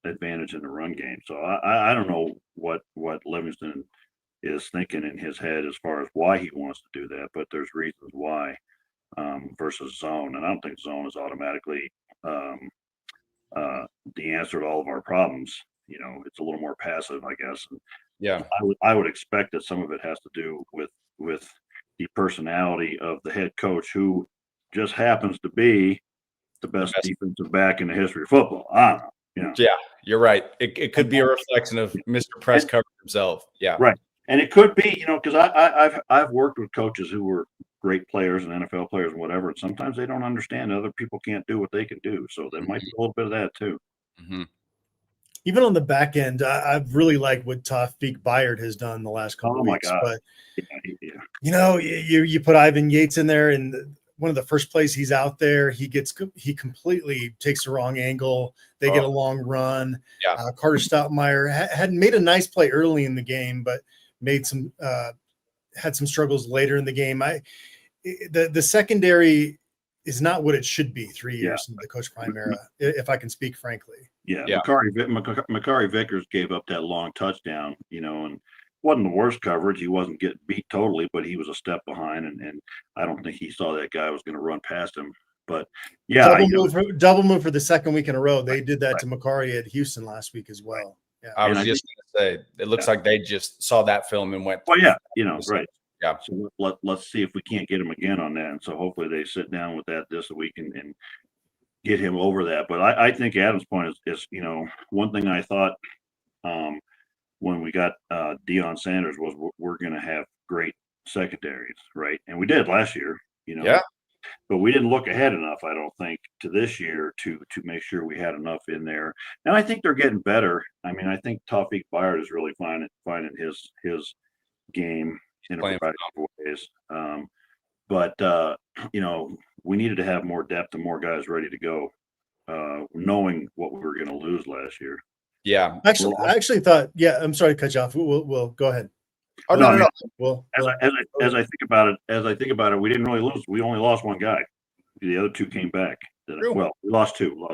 advantage in the run game. So I don't know what Livingston is thinking in his head as far as why he wants to do that, but there's reasons why versus zone, and I don't think zone is automatically the answer to all of our problems. You know, it's a little more passive, I guess. And Yeah. I would expect that some of it has to do with the personality of the head coach, who just happens to be the best defensive back in the history of football. I don't know. You know. Yeah, you're right. It could be a reflection of Mr. Press Cover himself. Yeah. Right. And it could be, you know, because I've worked with coaches who were great players and NFL players and whatever, and sometimes they don't understand other people can't do what they can do. So there might be a little bit of that too. Mm-hmm. Even on the back end, I've really liked what Tawfiq Bayard has done the last couple of weeks. God. But Yeah. you know, you put Ivan Yates in there, and one of the first plays he's out there, he completely takes the wrong angle. They get a long run. Yeah. Carter Stoutmeyer had made a nice play early in the game, but made some had some struggles later in the game. The secondary is not what it should be 3 years into the Coach Prime era, if I can speak frankly. Yeah. Yeah. Makari Vickers gave up that long touchdown, you know, and wasn't the worst coverage. He wasn't getting beat totally, but he was a step behind, and I don't think he saw that guy was going to run past him. But yeah, double move for the second week in a row. They did that to Makari at Houston last week as well. Yeah. I was just going to say, it looks like they just saw that film and went. Well, yeah, you know, right. Yeah. So let's see if we can't get him again on that. And so hopefully they sit down with that this week and get him over that. But I think Adam's point is, you know, one thing I thought when we got Deion Sanders was we're going to have great secondaries, right? And we did last year, you know. Yeah. But we didn't look ahead enough, I don't think, to this year to make sure we had enough in there. And I think they're getting better. I mean, I think Tawfiq Bayard is really finding his game in a variety of ways. But you know, we needed to have more depth and more guys ready to go, knowing what we were going to lose last year. Yeah. I actually thought, I'm sorry to cut you off. We'll go ahead. Oh, no. Well, as I think about it, we didn't really lose. We only lost one guy. The other two came back. Well, we lost two.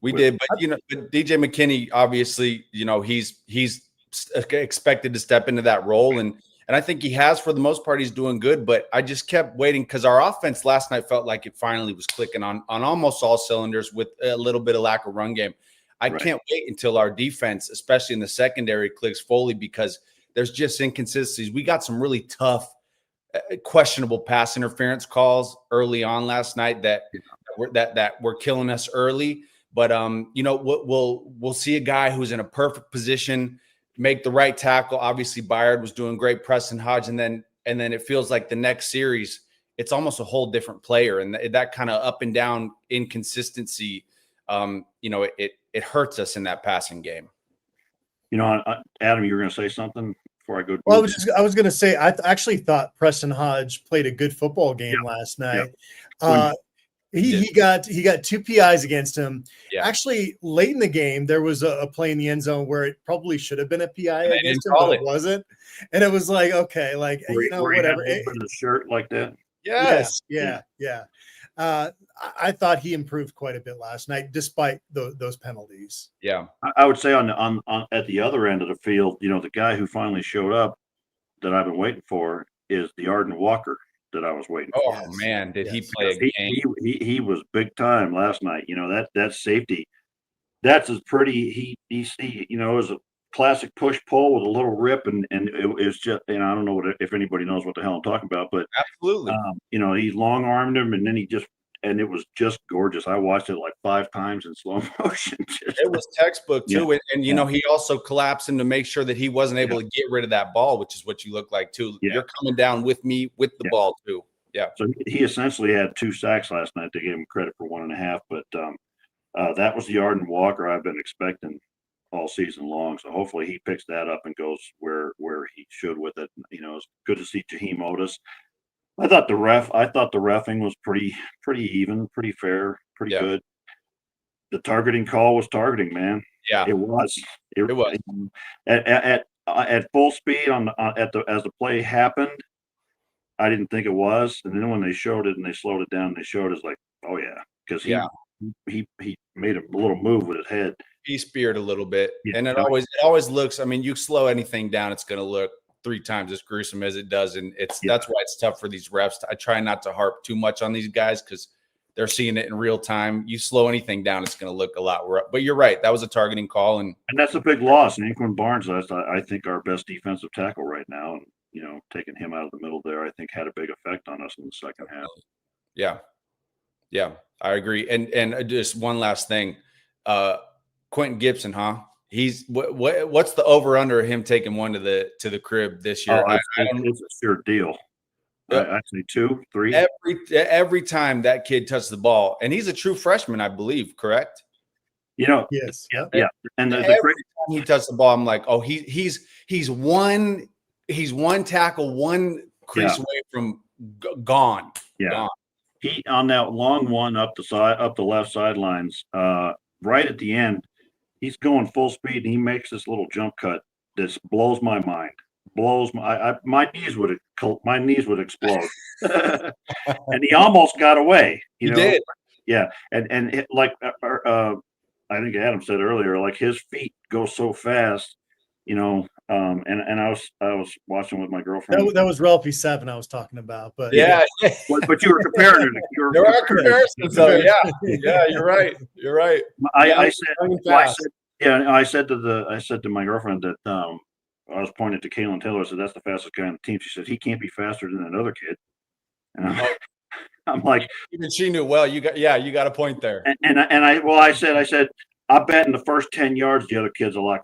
We did, but you know, DJ McKinney, obviously, you know, he's expected to step into that role, and I think he has for the most part. He's doing good, but I just kept waiting because our offense last night felt like it finally was clicking on almost all cylinders with a little bit of lack of run game. I can't wait until our defense, especially in the secondary, clicks fully, because there's just inconsistencies. We got some really tough, questionable pass interference calls early on last night that were killing us early. But you know, we'll see a guy who's in a perfect position, make the right tackle. Obviously, Bayard was doing great, Preston Hodge, and then it feels like the next series, it's almost a whole different player, and that kind of up and down inconsistency, you know, it hurts us in that passing game. You know, Adam, you were going to say something before I go. Well, I was going to say, I actually thought Preston Hodge played a good football game last night. He got 2 PIs against him. Yeah. Actually, late in the game, there was a play in the end zone where it probably should have been a PI against him, but it wasn't. And it was like, okay, like, you know, whatever. The shirt like that. Yes. Yeah. I thought he improved quite a bit last night, despite those penalties. Yeah, I would say on at the other end of the field, you know, the guy who finally showed up that I've been waiting for is the Arden Walker that I was waiting for. Oh man, did he play a game? He was big time last night. You know, that safety, that's as pretty. He you know, it was a classic push pull with a little rip, and it was just, you know, I don't know if anybody knows what the hell I'm talking about, but absolutely, you know, he long armed him, and then and it was just gorgeous. I watched it like 5 times in slow motion. It was textbook too. Yeah. And you know, he also collapsed him to make sure that he wasn't able to get rid of that ball, which is what you look like too. Yeah. You're coming down with me with the ball too. Yeah. So he essentially had 2 sacks last night. They gave him credit for 1.5, but that was the Arden Walker I've been expecting all season long. So hopefully he picks that up and goes where he should with it. You know, it's good to see Jaheim Otis. I thought the reffing was pretty even, pretty fair, pretty good. The targeting call was targeting, man. Yeah, it was. It was. at full speed as the play happened, I didn't think it was. And then when they showed it and they slowed it down and they showed it, it's like, oh yeah. Cause he made a little move with his head. He speared a little bit. Yeah. And it always looks, I mean, you slow anything down, it's going to look 3 times as gruesome as it does. And that's why it's tough for these refs. I try not to harp too much on these guys because they're seeing it in real time. You slow anything down, it's going to look a lot rough. But you're right. That was a targeting call. And that's a big loss. Anquan Barnes, I think our best defensive tackle right now. And, taking him out of the middle there, I think had a big effect on us in the second half. Yeah. Yeah, I agree. And just one last thing. Quentin Gibson, huh? He's what's the over under him taking one to the crib this year? It's a sure deal. I'd say 2, 3. Every time that kid touches the ball, and he's a true freshman, I believe, correct? Yes. Yeah. And every time he touches the ball, I'm like, oh, he's one tackle, one crease away from gone. Yeah. Gone. He on that long one up the left sidelines, right at the end, he's going full speed and he makes this little jump cut that blows my mind. My knees would explode. And he almost got away. He did. Yeah, and it, like I think Adam said earlier, like his feet go so fast, and I was watching with my girlfriend. That was Ralphie 7 I was talking about, but but you were comparing it. There are comparisons, though. Yeah, you're right. I said to my girlfriend that I was pointing to Kalen Taylor. I said that's the fastest guy on the team. She said he can't be faster than that other kid. And I'm like, even she knew well. You got a point there. I said I bet in the first 10 yards the other kid's a lot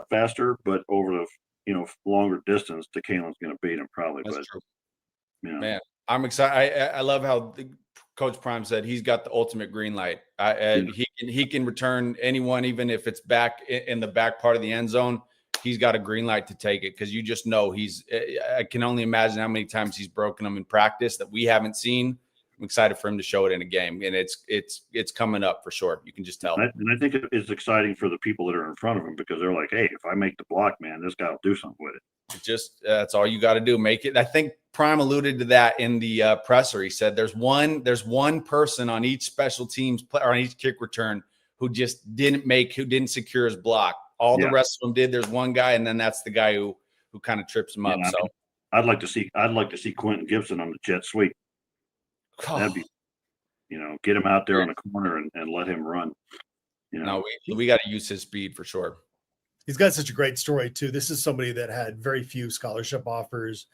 faster, but over the longer distance, the Kalen's going to beat him probably. That's true. Man, I'm excited. I love how Coach Prime said he's got the ultimate green light. He can return anyone, even if it's back in the back part of the end zone. He's got a green light to take it because you just know I can only imagine how many times he's broken them in practice that we haven't seen. I'm excited for him to show it in a game, and it's coming up for sure. You can just tell. And I think it's exciting for the people that are in front of him because they're like, hey, if I make the block, man, this guy will do something with it. That's all you got to do. Make it. I think Prime alluded to that in the presser. He said there's one person on each special teams or on each kick return who just didn't secure his block. All the rest of them did. There's one guy, and then that's the guy who kind of trips him up. So I'd like to see Quentin Gibson on the jet sweep. That'd be, get him out there on the corner and let him run. No, we got to use his speed for sure. He's got such a great story too. This is somebody that had very few scholarship offers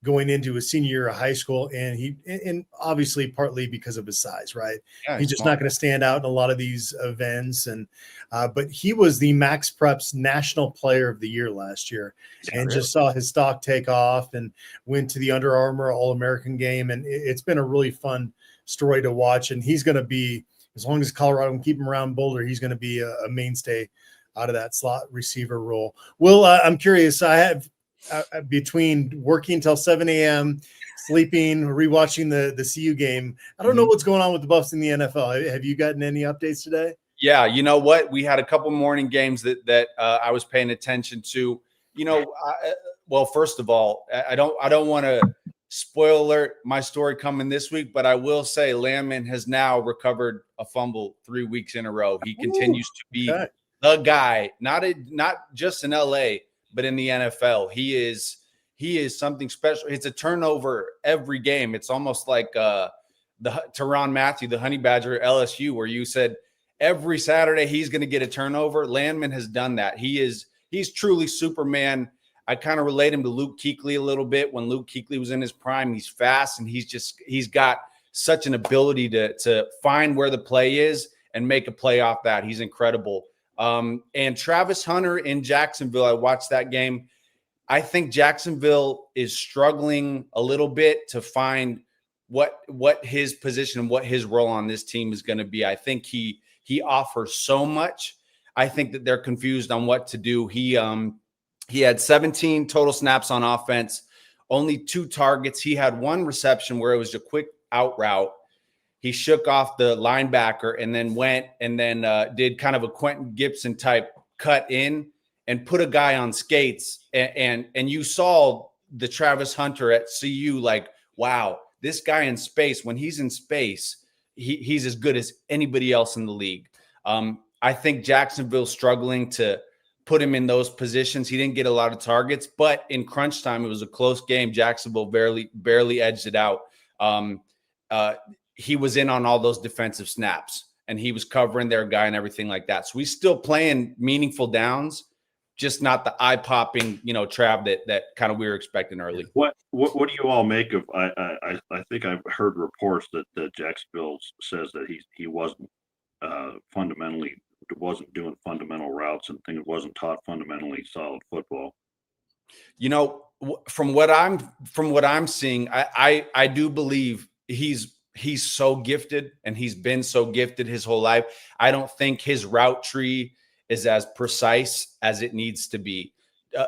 going into his senior year of high school, and obviously partly because of his size, right? Yeah, he's just not going to stand out in a lot of these events, but he was the Max Preps National Player of the Year last year, and just saw his stock take off and went to the Under Armour All-American game, and it's been a really fun story to watch. And he's going to be, as long as Colorado can keep him around Boulder, he's going to be a mainstay out of that slot receiver role. Will, I'm curious. I have. Between working till 7 a.m., sleeping, rewatching the CU game, I don't know what's going on with the Buffs in the NFL. Have you gotten any updates today? Yeah, you know what? We had a couple morning games that I was paying attention to. Well, first of all, I don't want to spoil alert my story coming this week, but I will say Landman has now recovered a fumble 3 weeks in a row. He continues to be the guy, not just in LA, but in the NFL. He is something special. It's a turnover every game. It's almost like the Tyrann Mathieu, the Honey Badger at LSU, where you said every Saturday he's going to get a turnover. Landman has done that. He's truly Superman. I kind of relate him to Luke Kuechly a little bit. When Luke Kuechly was in his prime, he's fast and he's got such an ability to find where the play is and make a play off that. He's incredible. And Travis Hunter in Jacksonville, I watched that game. I think Jacksonville is struggling a little bit to find what his position and what his role on this team is going to be. I think he offers so much. I think that they're confused on what to do. He had 17 total snaps on offense, only 2 targets. He had 1 reception where it was a quick out route. He shook off the linebacker and then went and then did kind of a Quentin Gibson type cut in and put a guy on skates, and you saw the Travis Hunter at CU, like, wow, this guy in space, when he's in space, he's as good as anybody else in the league. I think Jacksonville's struggling to put him in those positions. He didn't get a lot of targets, but in crunch time, it was a close game. Jacksonville barely edged it out. He was in on all those defensive snaps, and he was covering their guy and everything like that. So he's still playing meaningful downs, just not the eye-popping, Trav that kind of we were expecting early. What do you all make of? I think I've heard reports that Jacksonville says that he wasn't fundamentally wasn't doing fundamental routes and things, wasn't taught fundamentally solid football. From what I'm seeing, I do believe he's so gifted, and he's been so gifted his whole life. I don't think his route tree is as precise as it needs to be.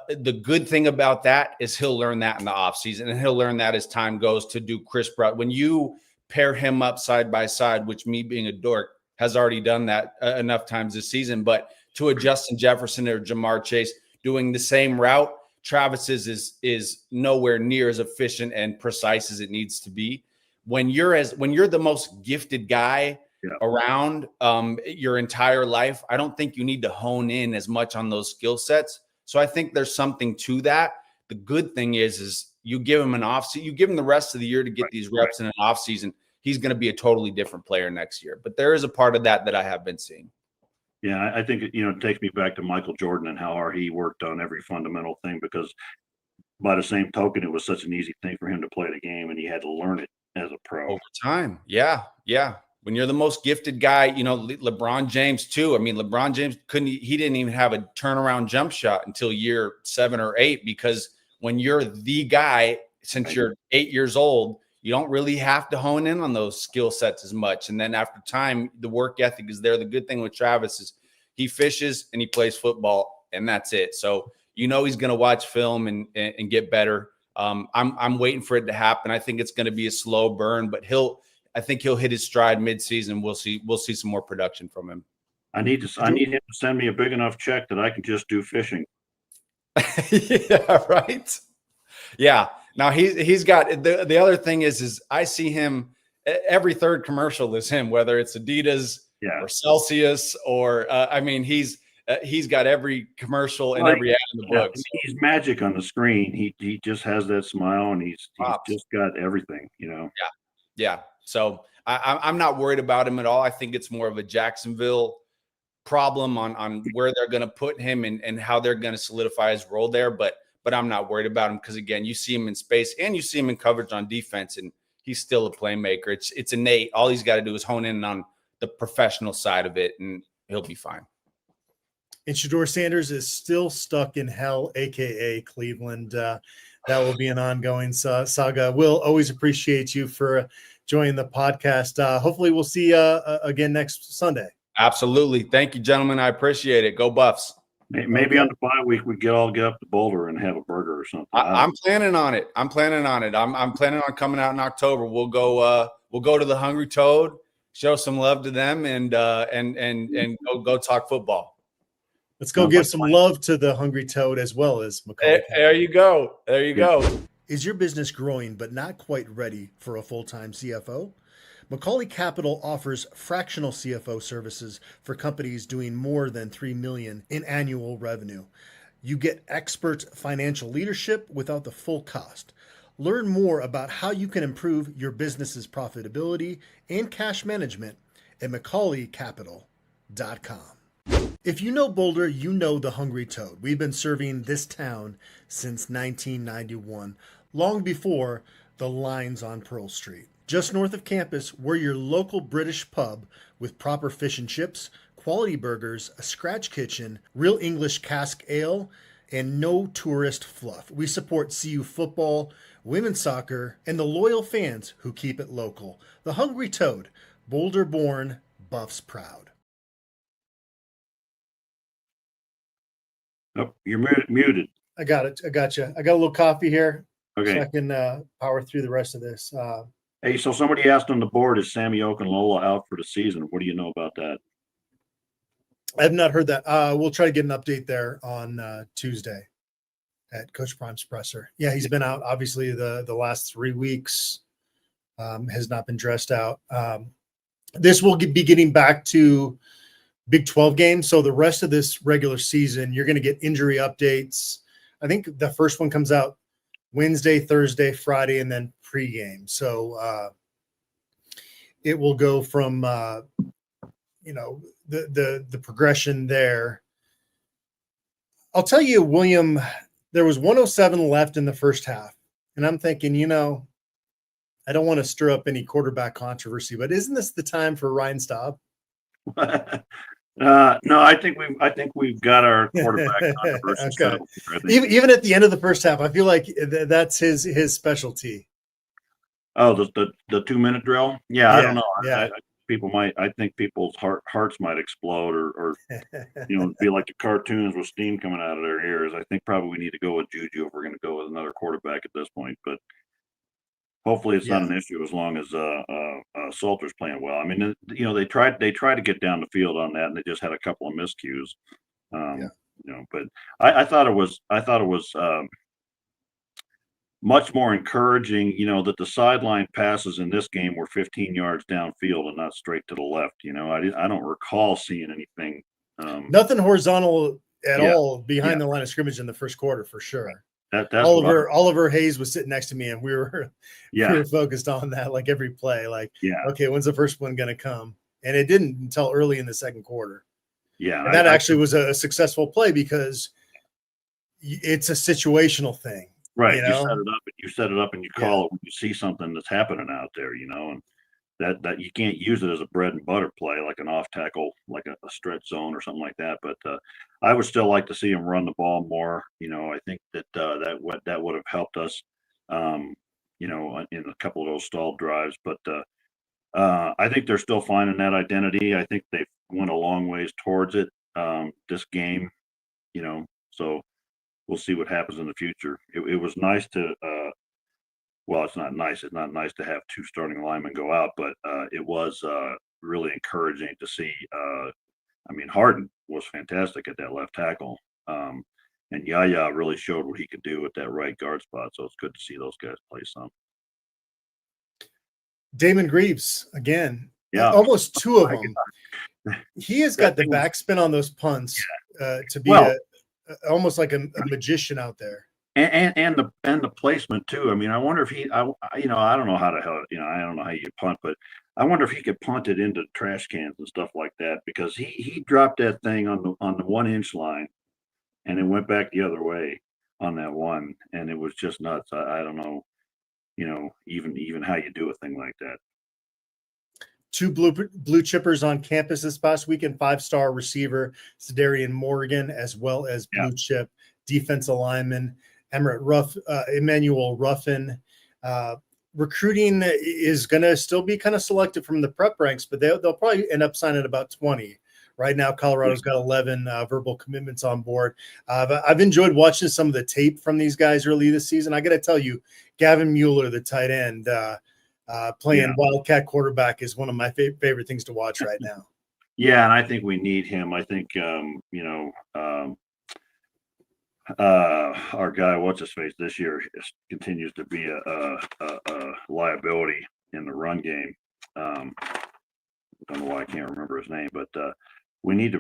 The good thing about that is he'll learn that in the offseason, and he'll learn that as time goes to do crisp route. When you pair him up side by side, which me being a dork has already done that enough times this season, but to a Justin Jefferson or Jamar Chase doing the same route, Travis's is nowhere near as efficient and precise as it needs to be. When you're the most gifted guy around your entire life, I don't think you need to hone in as much on those skill sets. So I think there's something to that. The good thing is you give him an offseason, you give him the rest of the year to get these reps in an offseason. He's going to be a totally different player next year. But there is a part of that I have been seeing. Yeah, I think it takes me back to Michael Jordan and how hard he worked on every fundamental thing, because by the same token, it was such an easy thing for him to play the game, and he had to learn it as a pro. Over time. Yeah. When you're the most gifted guy, LeBron James too. I mean, LeBron James he didn't even have a turnaround jump shot until year 7 or 8, because when you're the guy since you're 8 years old, you don't really have to hone in on those skill sets as much. And then after time, the work ethic is there. The good thing with Travis is he fishes and he plays football, and that's it. So, he's going to watch film and get better. I'm waiting for it to happen. I think it's going to be a slow burn, but I think he'll hit his stride midseason. We'll see some more production from him. I need him to send me a big enough check that I can just do fishing. Yeah, right. Yeah. Now he's got the other thing is I see him every third commercial is him, whether it's Adidas or Celsius or he's got every commercial and every ad in the book. So. He's magic on the screen. He just has that smile, and he's just got everything, Yeah. So I'm not worried about him at all. I think it's more of a Jacksonville problem on where they're going to put him and how they're going to solidify his role there. But I'm not worried about him because, again, you see him in space and you see him in coverage on defense, and he's still a playmaker. It's innate. All he's got to do is hone in on the professional side of it, and he'll be fine. And Shedeur Sanders is still stuck in hell, a.k.a. Cleveland. That will be an ongoing saga. Will, always appreciate you for joining the podcast. Hopefully we'll see you again next Sunday. Absolutely. Thank you, gentlemen. I appreciate it. Go Buffs. Maybe on the bye week we get up to Boulder and have a burger or something. I'm planning on it. I'm planning on coming out in October. We'll go to the Hungry Toad, show some love to them, and go talk football. Let's go give some love to the Hungry Toad as well as McCaulay. There you go. There you go. Is your business growing but not quite ready for a full-time CFO? McCaulay Capital offers fractional CFO services for companies doing more than $3 million in annual revenue. You get expert financial leadership without the full cost. Learn more about how you can improve your business's profitability and cash management at McCauleyCapital.com. If you know Boulder, you know the Hungry Toad. We've been serving this town since 1991, long before the lines on Pearl Street. Just north of campus, we're your local British pub with proper fish and chips, quality burgers, a scratch kitchen, real English cask ale, and no tourist fluff. We support CU football, women's soccer, and the loyal fans who keep it local. The Hungry Toad, Boulder born, Buffs proud. Oh, you're muted. I got it. I got you. I got a little coffee here. Okay. So I can power through the rest of this. Hey, so somebody asked on the board, is Sammy Okunlola out for the season? What do you know about that? I have not heard that. We'll try to get an update there on Tuesday at Coach Prime's presser. Yeah, he's been out obviously the last 3 weeks. Has not been dressed out. This will be getting back to Big 12 games. So the rest of this regular season, you're going to get injury updates. I think the first one comes out Wednesday, Thursday, Friday, and then pregame. So it will go from the progression there. I'll tell you, William, there was 107 left in the first half, and I'm thinking, I don't want to stir up any quarterback controversy, but isn't this the time for Ryan Staub? No, I think we've got our quarterback controversy Okay. settled here. I think. Even at the end of the first half, I feel like that's his specialty. Oh, the 2-minute drill. Yeah, I don't know. Yeah. I think people's hearts might explode or be like the cartoons with steam coming out of their ears. I think probably we need to go with Juju if we're going to go with another quarterback at this point. But hopefully it's not an issue as long as Salter's playing well. I mean, they tried to get down the field on that, and they just had a couple of miscues. But I thought it was much more encouraging, that the sideline passes in this game were 15 yards downfield and not straight to the left. I don't recall seeing anything. Nothing horizontal at all behind the line of scrimmage in the first quarter, for sure. That's Oliver Hayes was sitting next to me, and we were focused on that, like every play. Like, okay, when's the first one going to come? And it didn't until early in the second quarter. Yeah, and that actually was a successful play because it's a situational thing. Right. You set it up and you call it when you see something that's happening out there, and that you can't use it as a bread and butter play, like an off tackle, like a stretch zone or something like that. But I would still like to see him run the ball more. I think that would have helped us, in a couple of those stalled drives. But I think they're still finding that identity. I think they went a long ways towards it this game, so we'll see what happens in the future. It was nice to, well, it's not nice. It's not nice to have 2 starting linemen go out, but it was really encouraging to see. Harden was fantastic at that left tackle, and Yaya really showed what he could do at that right guard spot. So it's good to see those guys play some. Damon Greaves again, almost 2 of them. He has got the backspin on those punts to be almost like a magician out there. And the placement too. I wonder if I don't know how to I don't know how you punt, but I wonder if he could punt it into trash cans and stuff like that, because he dropped that thing on the 1-inch line, and it went back the other way on that one, and it was just nuts. I don't know, even how you do a thing like that. 2 blue chippers on campus this past weekend, 5-star receiver Cedarian Morgan, as well as blue chip defensive lineman Emmanuel Ruffin. Recruiting is going to still be kind of selected from the prep ranks, but they'll probably end up signing about 20. Right now, Colorado's got 11 verbal commitments on board. I've enjoyed watching some of the tape from these guys early this season. I got to tell you, Gavin Mueller, the tight end, playing Wildcat quarterback is one of my favorite things to watch right now. Yeah, and I think we need him. I think our guy, what's his face, this year continues to be a liability in the run game. Don't know why I can't remember his name, but we need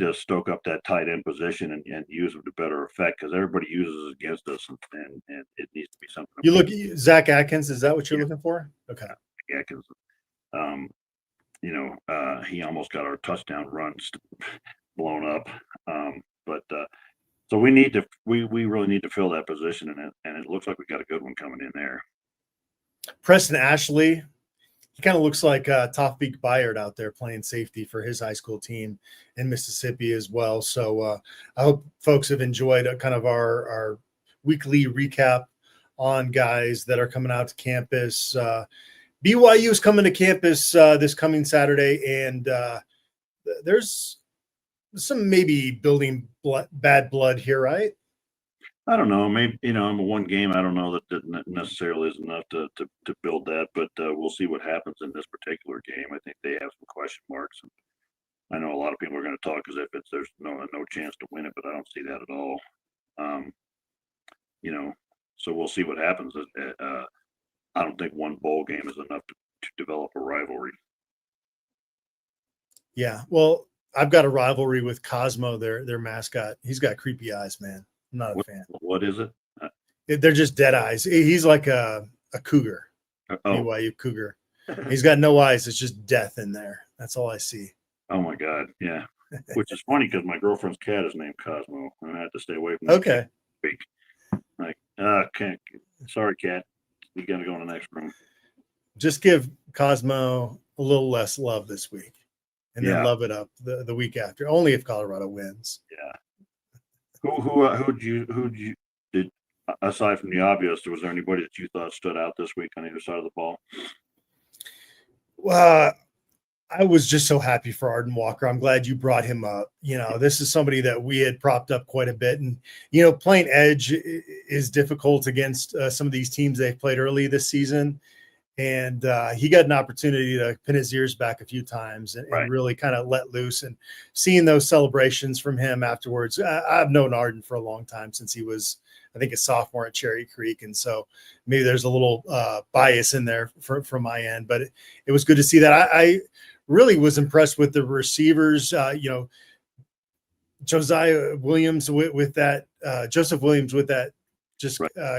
to stoke up that tight end position and use them to better effect, because everybody uses it against us, and it needs to be something. You look, Zach Atkins, is that what you're looking for? Okay. Atkins. He almost got our touchdown runs blown up. So we really need to fill that position, and it looks like we got a good one coming in there. Preston Ashley, he kind of looks like Tofbeek Bayard out there playing safety for his high school team in Mississippi as well. So I hope folks have enjoyed kind of our weekly recap on guys that are coming out to campus. BYU is coming to campus this coming Saturday, and there's some maybe building bad blood here, right? I don't know. Maybe, I'm a one game. I don't know that necessarily is enough to build that, but we'll see what happens in this particular game. I think they have some question marks. I know a lot of people are going to talk as if there's no chance to win it, but I don't see that at all. So we'll see what happens. I don't think one bowl game is enough to develop a rivalry. Yeah, well, I've got a rivalry with Cosmo, their mascot. He's got creepy eyes, man. I'm not a fan. What is it? They're just dead eyes. He's like a cougar, BYU cougar. He's got no eyes. It's just death in there. That's all I see. Oh my God, yeah. Which is funny because my girlfriend's cat is named Cosmo, and I had to stay away from. Okay. Like, can't. Sorry, cat. You got to go in the next room. Just give Cosmo a little less love this week, and then love it up the week after. Only if Colorado wins. Yeah. Who did aside from the obvious? Was there anybody that you thought stood out this week on either side of the ball? Well, I was just so happy for Arden Walker. I'm glad you brought him up. This is somebody that we had propped up quite a bit. And, playing edge is difficult against some of these teams they've played early this season. And he got an opportunity to pin his ears back a few times and really kind of let loose. And seeing those celebrations from him afterwards, I've known Arden for a long time, since he was, I think, a sophomore at Cherry Creek. And so maybe there's a little bias in there from my end. But it was good to see that. I really was impressed with the receivers. Josiah Williams with that, Joseph Williams with that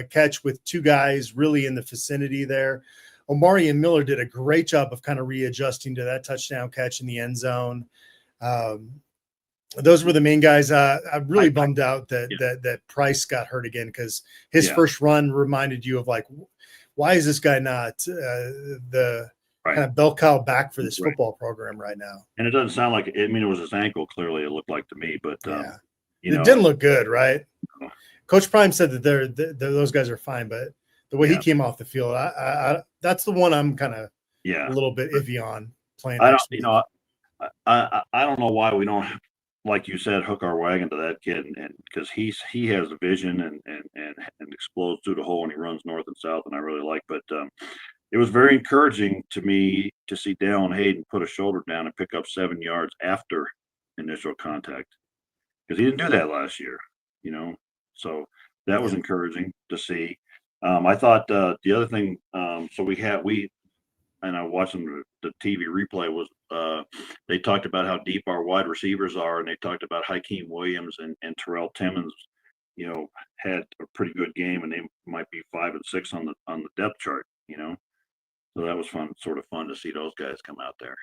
catch with two guys really in the vicinity there. Omari and Miller did a great job of kind of readjusting to that touchdown catch in the end zone. Those were the main guys. I'm really bummed out that Price got hurt again, because his first run reminded you of, like, why is this guy not the kind of bell cow back for this football program right now? And it doesn't sound like it. I mean, it was his ankle. Clearly, it looked like to me, but it didn't look good, right? No. Coach Prime said that those guys are fine, but the way he came off the field, I that's the one I'm kind of a little bit iffy on playing. I don't know why we don't, like you said, hook our wagon to that kid, and because he has the vision and explodes through the hole, and he runs north and south, and I really like. But it was very encouraging to me to see Dallin Hayden put a shoulder down and pick up 7 yards after initial contact, because he didn't do that last year, So that was encouraging to see. I thought the other thing, and I watched the TV replay, was they talked about how deep our wide receivers are, and they talked about Hakeem Williams and Terrell Timmons, had a pretty good game, and they might be 5 and 6 on the depth chart, So that was fun to see those guys come out there.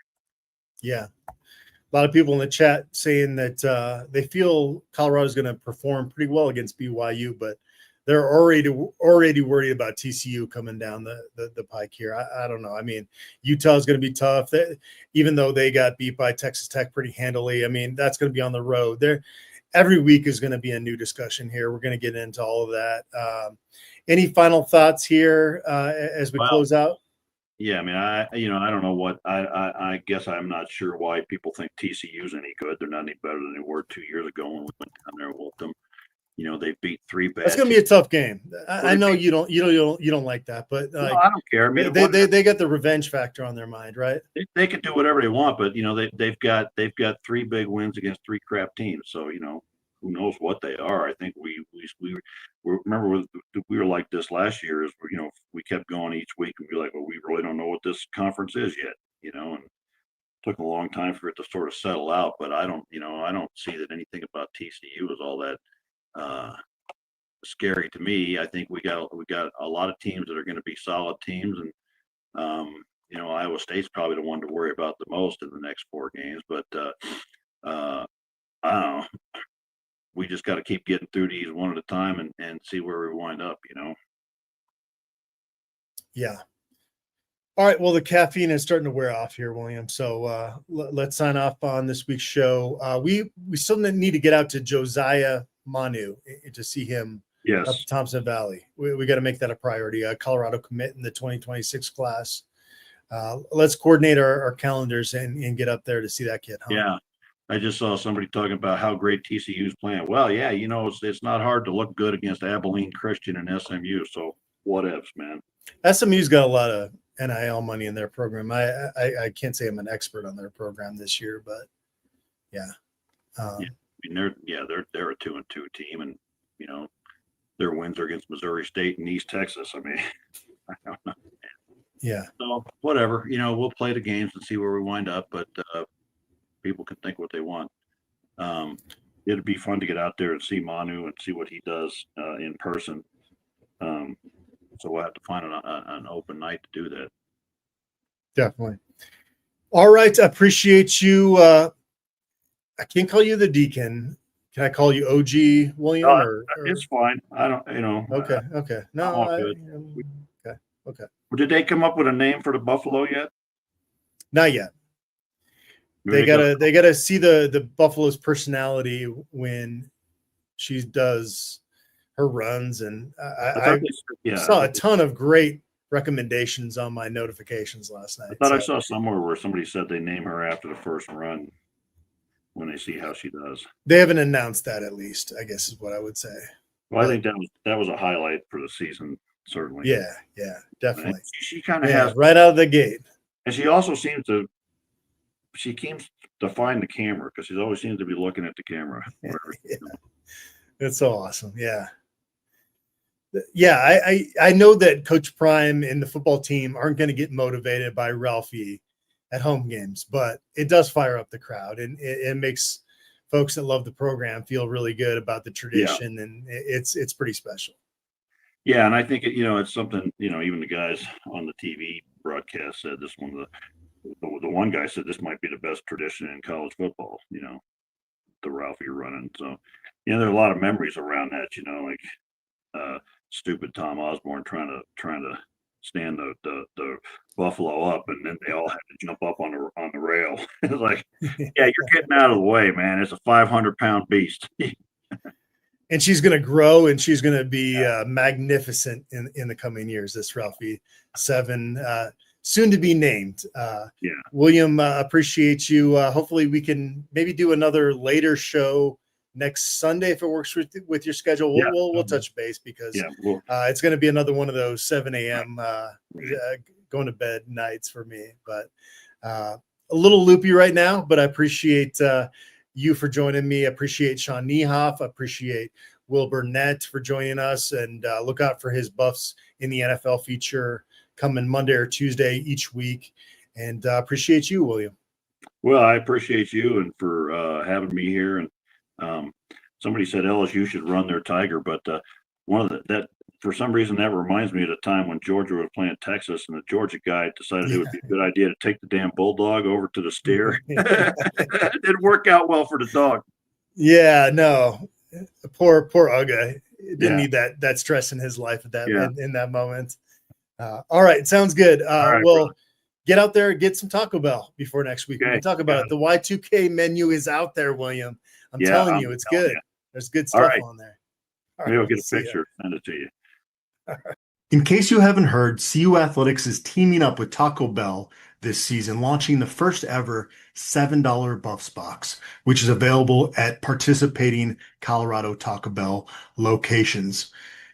Yeah. A lot of people in the chat saying that they feel Colorado's going to perform pretty well against BYU, but they're already worried about TCU coming down the pike here. I don't know. I mean, Utah is going to be tough. Even though they got beat by Texas Tech pretty handily, I mean, that's going to be on the road. Every week is going to be a new discussion here. We're going to get into all of that. Any final thoughts here as we close out? Yeah, I mean, I don't know what I guess I'm not sure why people think TCU's any good. They're not any better than they were 2 years ago when we went down there and whooped them. They beat 3 bad. It's going to be a tough game. I know you don't like that, but no, I don't care. I mean, they got the revenge factor on their mind, right? They can do whatever they want, but they've got 3 big wins against 3 crap teams. So who knows what they are? I think we remember we were like this last year. Is we kept going each week and be like, well, we really don't know what this conference is yet. And it took a long time for it to sort of settle out. But I don't see that anything about TCU is all that scary to me. I think we got a lot of teams that are going to be solid teams, and Iowa State's probably the one to worry about the most in the next 4 games. But I don't know. We just got to keep getting through these one at a time and see where we wind up. Yeah. All right. Well, the caffeine is starting to wear off here, William. So let's sign off on this week's show. We still need to get out to Josiah Manu to see him up Thompson Valley. We got to make that a priority. Colorado commit in the 2026 class. Let's coordinate our calendars and get up there to see that kid. Huh? Yeah. I just saw somebody talking about how great TCU's playing. Well, yeah, it's not hard to look good against Abilene Christian and SMU. So what ifs, man? SMU's got a lot of NIL money in their program. I can't say I'm an expert on their program this year, but Yeah. I mean, they're a 2-2 team, and their wins are against Missouri State and East Texas. I mean, I don't know. Yeah. So whatever, we'll play the games and see where we wind up, but people can think what they want. It'd be fun to get out there and see Manu and see what he does in person. So we'll have to find an open night to do that. Definitely. All right. I appreciate you. I can't call you the Deacon. Can I call you OG William? Or it's fine. I don't, Okay. Okay. No. I'm all good. Okay. Okay. Did they come up with a name for the Buffalo yet? Not yet. They gotta see the Buffalo's personality when she does her runs, and I saw a ton of great recommendations on my notifications last night. I saw somewhere where somebody said they name her after the first run when they see how she does. They haven't announced that, at least, I guess is what I would say. Well, I think that was a highlight for the season, certainly. Yeah, definitely. She kind of has right out of the gate, and she also seems to find the camera, because she always seems to be looking at the camera. It's so awesome. I know that Coach Prime and the football team aren't going to get motivated by Ralphie at home games, but it does fire up the crowd, and it makes folks that love the program feel really good about the tradition, and it's pretty special. Yeah, and I think it's something, even the guys on the TV broadcast said this one. The one guy said this might be the best tradition in college football. The Ralphie running. So, there are a lot of memories around that. Like stupid Tom Osborne trying to stand the Buffalo up, and then they all had to jump up on the rail. It's like, yeah, you're getting out of the way, man. It's a 500-pound beast. And she's going to grow, and she's going to be magnificent in the coming years. This Ralphie 7, soon to be named. William, appreciate you. Hopefully we can maybe do another later show next Sunday if it works with your schedule. We'll touch base, because it's going to be another one of those 7 a.m. Going to bed nights for me. But a little loopy right now, but I appreciate you for joining me. I appreciate Sean Niehoff. I appreciate Will Burnett for joining us, and look out for his Buffs in the NFL feature coming Monday or Tuesday each week. And appreciate you, William. Well, I appreciate you and for having me here. And somebody said LSU should run their Tiger, but that for some reason that reminds me of the time when Georgia was playing Texas, and the Georgia guy decided it would be a good idea to take the damn bulldog over to the steer. It didn't work out well for the dog. Yeah, no, poor Uga didn't need that stress in his life at that in that moment. All right, sounds good. Well, get out there, get some Taco Bell before next week. We can talk about it. The Y2K menu is out there, William. I'm telling you, it's good. There's good stuff on there. Maybe I'll get a picture, send it to you. In case you haven't heard, CU Athletics is teaming up with Taco Bell this season, launching the first ever $7 Buffs box, which is available at participating Colorado Taco Bell locations.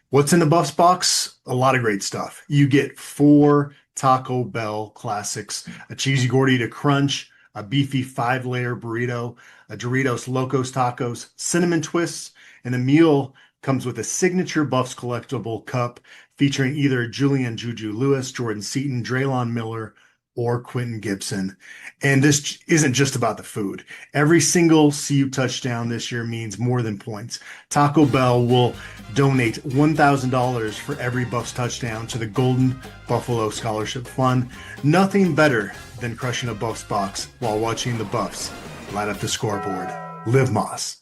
What's in the Buffs box? A lot of great stuff. You get 4 Taco Bell classics, a cheesy gordita crunch, a beefy 5-layer burrito, a Doritos Locos Tacos, cinnamon twists, and the meal comes with a signature Buffs collectible cup featuring either Julian Juju Lewis, Jordan Seaton, Draylon Miller, or Quentin Gibson. And this isn't just about the food. Every single CU touchdown this year means more than points. Taco Bell will donate $1,000 for every Buffs touchdown to the Golden Buffalo Scholarship Fund. Nothing better than crushing a Buffs box while watching the Buffs light up the scoreboard. Live Moss.